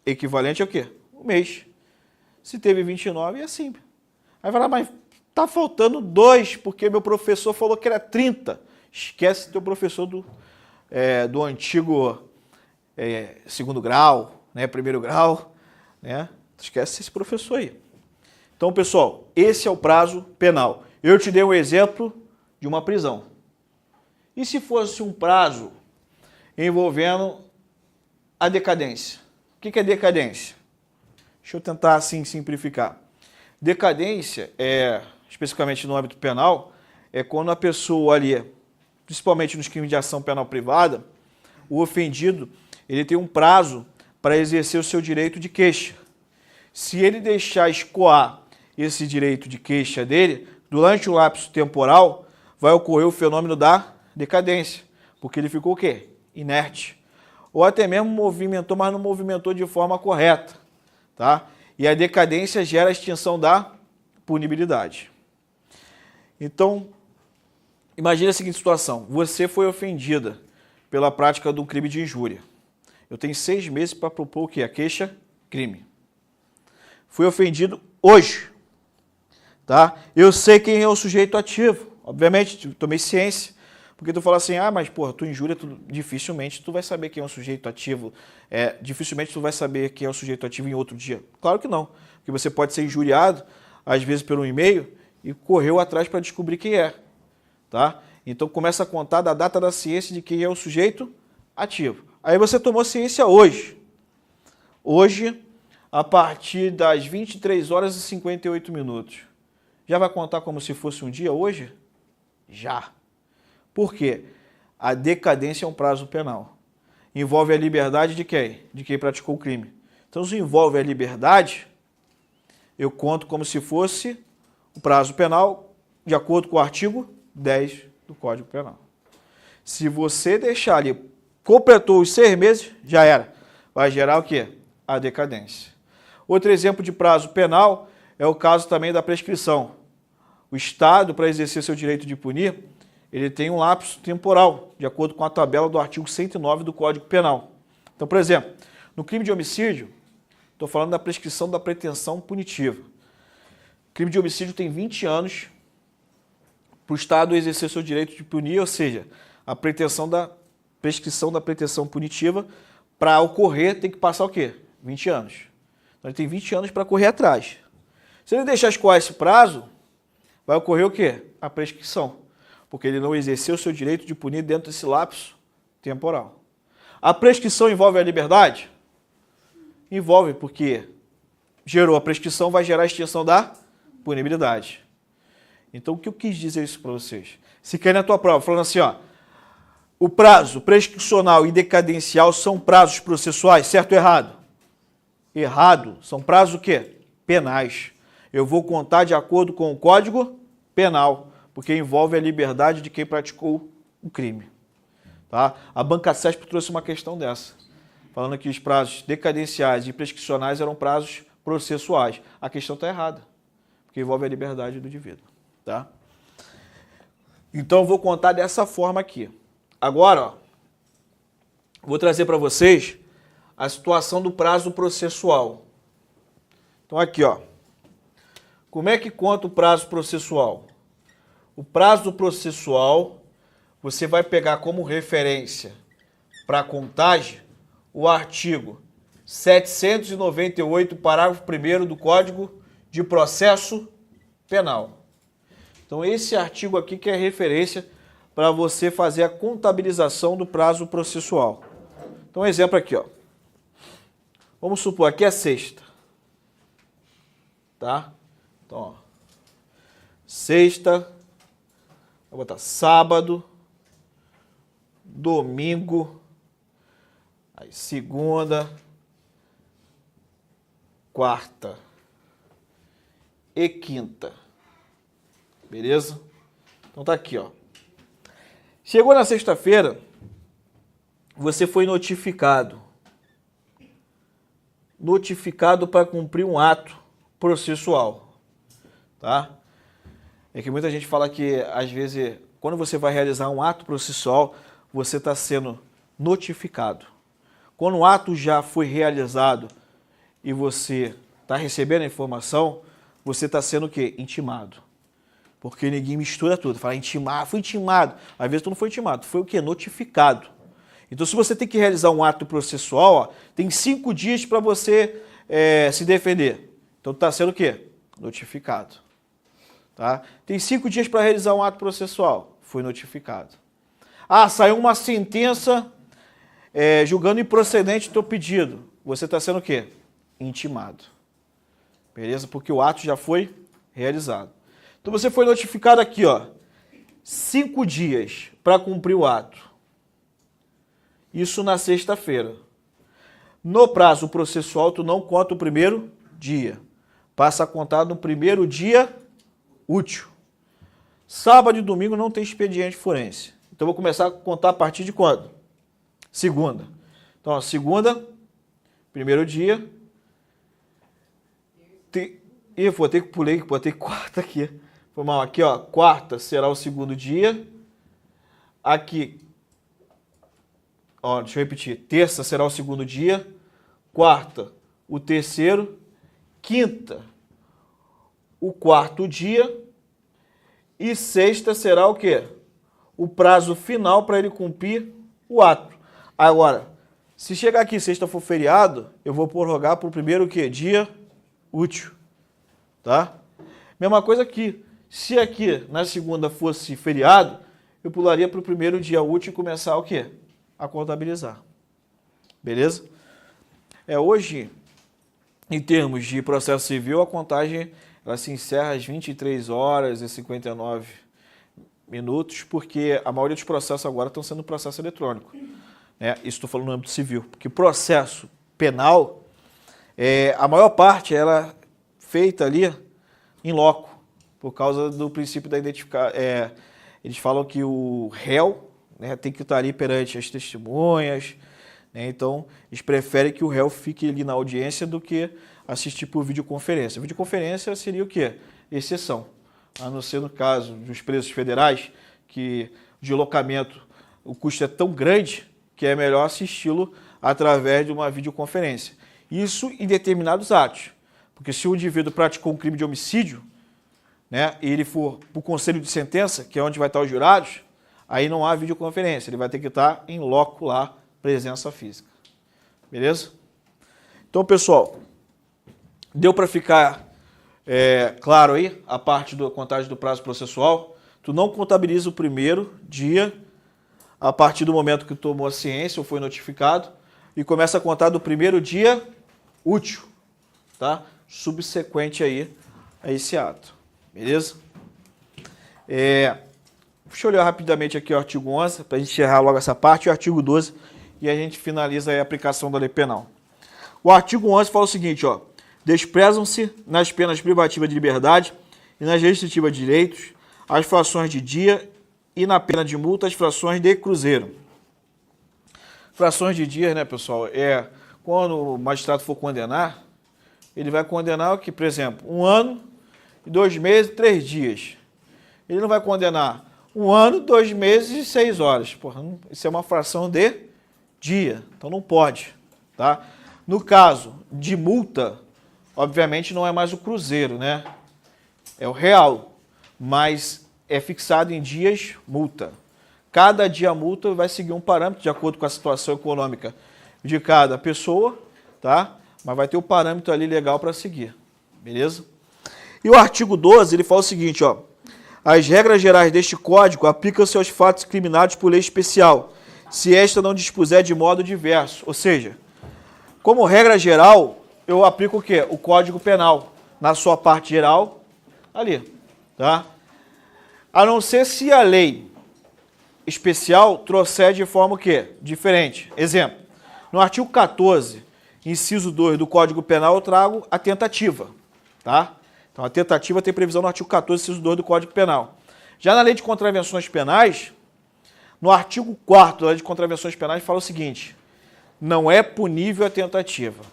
Speaker 1: equivalente ao quê? Um mês. Se teve 29, é assim. Aí vai lá, mas tá faltando 2, porque meu professor falou que era 30. Esquece teu professor do antigo segundo grau, né, primeiro grau, né? Esquece esse professor aí. Então, pessoal, esse é o prazo penal. Eu te dei um exemplo de uma prisão. E se fosse um prazo envolvendo a decadência? O que é decadência? Deixa eu tentar assim simplificar. Decadência especificamente no âmbito penal, é quando a pessoa ali, principalmente nos crimes de ação penal privada, o ofendido, ele tem um prazo para exercer o seu direito de queixa. Se ele deixar escoar esse direito de queixa dele, durante o lapso temporal, vai ocorrer o fenômeno da decadência, porque ele ficou o quê? Inerte. Ou até mesmo movimentou, mas não movimentou de forma correta, tá? E a decadência gera a extinção da punibilidade. Então, imagine a seguinte situação. Você foi ofendida pela prática de um crime de injúria. Eu tenho 6 meses para propor o quê? A queixa-crime. Fui ofendido hoje. Tá? Eu sei quem é o sujeito ativo. Obviamente, tomei ciência. Porque tu fala assim, mas porra, tu injúria, dificilmente tu vai saber quem é o sujeito ativo. Dificilmente tu vai saber quem é o sujeito ativo em outro dia. Claro que não. Porque você pode ser injuriado, às vezes por um e-mail, e correu atrás para descobrir quem é. Tá? Então começa a contar da data da ciência de quem é o sujeito ativo. Aí você tomou ciência hoje. Hoje, a partir das 23 horas e 58 minutos. Já vai contar como se fosse um dia hoje? Já. Por quê? A decadência é um prazo penal. Envolve a liberdade de quem? De quem praticou o crime. Então, se envolve a liberdade, eu conto como se fosse o prazo penal de acordo com o artigo 10 do Código Penal. Se você deixar ali, completou os 6 meses, já era. Vai gerar o quê? A decadência. Outro exemplo de prazo penal é o caso também da prescrição. O Estado, para exercer seu direito de punir, ele tem um lapso temporal, de acordo com a tabela do artigo 109 do Código Penal. Então, por exemplo, no crime de homicídio, estou falando da prescrição da pretensão punitiva. O crime de homicídio tem 20 anos para o Estado exercer seu direito de punir, ou seja, a prescrição da pretensão punitiva, para ocorrer, tem que passar o quê? 20 anos. Então, ele tem 20 anos para correr atrás. Se ele deixar escoar esse prazo, vai ocorrer o quê? A prescrição, porque ele não exerceu o seu direito de punir dentro desse lapso temporal. A prescrição envolve a liberdade? Envolve, porque gerou a prescrição, vai gerar a extinção da punibilidade. Então, o que eu quis dizer isso para vocês? Se quer na tua prova, falando assim, o prazo prescricional e decadencial são prazos processuais, certo ou errado? Errado. São prazos o quê? Penais. Eu vou contar de acordo com o Código Penal, porque envolve a liberdade de quem praticou o crime. Tá? A Banca CESP trouxe uma questão dessa, falando que os prazos decadenciais e prescricionais eram prazos processuais. A questão está errada, porque envolve a liberdade do indivíduo. Tá? Então, eu vou contar dessa forma aqui. Agora, vou trazer para vocês a situação do prazo processual. Então, aqui, como é que conta o prazo processual? O prazo processual, você vai pegar como referência para a contagem o artigo 798, parágrafo 1º do Código de Processo Penal. Então, esse artigo aqui que é referência para você fazer a contabilização do prazo processual. Então, um exemplo aqui, Vamos supor, aqui é sexta. Tá? Então, sexta, vou botar sábado, domingo, aí segunda, quarta e quinta. Beleza? Então tá aqui, Chegou na sexta-feira, você foi notificado. Notificado para cumprir um ato processual. Tá? É que muita gente fala que, às vezes, quando você vai realizar um ato processual, você está sendo notificado. Quando o ato já foi realizado e você está recebendo a informação, você está sendo o quê? Intimado. Porque ninguém mistura tudo. Fala intimado, fui intimado. Às vezes tu não foi intimado, tu foi o quê? Notificado. Então, se você tem que realizar um ato processual, ó, tem 5 dias para você se defender. Então, tu está sendo o quê? Notificado. Tá? Tem 5 dias para realizar um ato processual. Foi notificado. Ah, saiu uma sentença julgando improcedente o teu pedido. Você está sendo o quê? Intimado. Beleza? Porque o ato já foi realizado. Então você foi notificado aqui, ó, 5 dias para cumprir o ato. Isso na sexta-feira. No prazo processual, tu não conta o primeiro dia. Passa a contar no primeiro dia útil. Sábado e domingo não tem expediente forense. Então, eu vou começar a contar a partir de quando? Segunda. Então, ó, segunda, primeiro dia. Vou ter que pulei, vou ter que quarta aqui. Foi mal. Aqui, ó, quarta será o segundo dia. Aqui, ó, deixa eu repetir. Terça será o segundo dia. Quarta, o terceiro. Quinta, o quarto dia. E sexta será o quê? O prazo final para ele cumprir o ato. Agora, se chegar aqui sexta for feriado, eu vou prorrogar para o primeiro quê? Dia útil. Tá? Mesma coisa aqui. Se aqui na segunda fosse feriado, eu pularia para o primeiro dia útil e começar o quê? A contabilizar. Beleza? Hoje, em termos de processo civil, a contagem ela se encerra às 23 horas e 59 minutos, porque a maioria dos processos agora estão sendo processo eletrônico. Isso estou falando no âmbito civil. Porque processo penal, a maior parte ela é feita ali em loco, por causa do princípio da identificação. Eles falam que o réu, né, tem que estar ali perante as testemunhas, né, então eles preferem que o réu fique ali na audiência do que assistir por videoconferência. Videoconferência seria o quê? Exceção. A não ser no caso dos presos federais, que o deslocamento, o custo é tão grande que é melhor assisti-lo através de uma videoconferência. Isso em determinados atos. Porque se o indivíduo praticou um crime de homicídio, né, e ele for para o conselho de sentença, que é onde vai estar os jurados, aí não há videoconferência, ele vai ter que estar em loco lá, presença física. Beleza? Então, pessoal, deu para ficar claro aí a parte da contagem do prazo processual? Tu não contabiliza o primeiro dia a partir do momento que tomou a ciência ou foi notificado e começa a contar do primeiro dia útil, tá? Subsequente aí a esse ato. Beleza? Deixa eu olhar rapidamente aqui o artigo 11, para a gente encerrar logo essa parte, e o artigo 12, e a gente finaliza aí a aplicação da lei penal. O artigo 11 fala o seguinte, ó: desprezam-se nas penas privativas de liberdade e nas restritivas de direitos as frações de dia e na pena de multa as frações de cruzeiro. Frações de dia, né, pessoal, quando o magistrado for condenar, ele vai condenar o que, por exemplo, 1 ano, 2 meses, 3 dias. Ele não vai condenar 1 ano, 2 meses e 6 horas. Porra, isso é uma fração de dia, então não pode, tá? No caso de multa, obviamente não é mais o cruzeiro, né? É o real, mas é fixado em dias multa. Cada dia multa vai seguir um parâmetro de acordo com a situação econômica de cada pessoa, tá? Mas vai ter o parâmetro ali legal para seguir, beleza? E o artigo 12, ele fala o seguinte, ó: as regras gerais deste código aplicam-se aos fatos criminados por lei especial, se esta não dispuser de modo diverso. Ou seja, como regra geral, eu aplico o quê? O Código Penal, na sua parte geral, ali, tá? A não ser se a lei especial trouxer de forma o quê? Diferente. Exemplo, no artigo 14, inciso 2 do Código Penal, eu trago a tentativa, tá? Então, a tentativa tem previsão no artigo 14, inciso 2 do Código Penal. Já na Lei de Contravenções Penais, no artigo 4º da Lei de Contravenções Penais, fala o seguinte: não é punível a tentativa.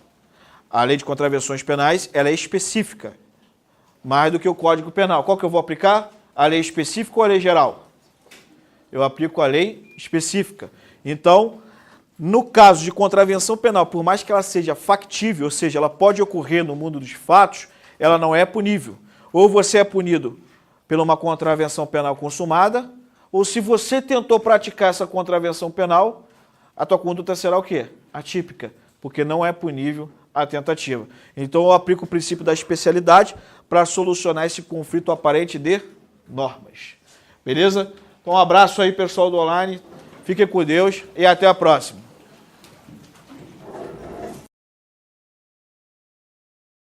Speaker 1: A Lei de Contravenções Penais, ela é específica, mais do que o Código Penal. Qual que eu vou aplicar? A lei específica ou a lei geral? Eu aplico a lei específica. Então, no caso de contravenção penal, por mais que ela seja factível, ou seja, ela pode ocorrer no mundo dos fatos, ela não é punível. Ou você é punido por uma contravenção penal consumada, ou se você tentou praticar essa contravenção penal, a tua conduta será o quê? Atípica, porque não é punível a tentativa. Então eu aplico o princípio da especialidade para solucionar esse conflito aparente de normas. Beleza? Então um abraço aí, pessoal do online, fiquem com Deus e até a próxima.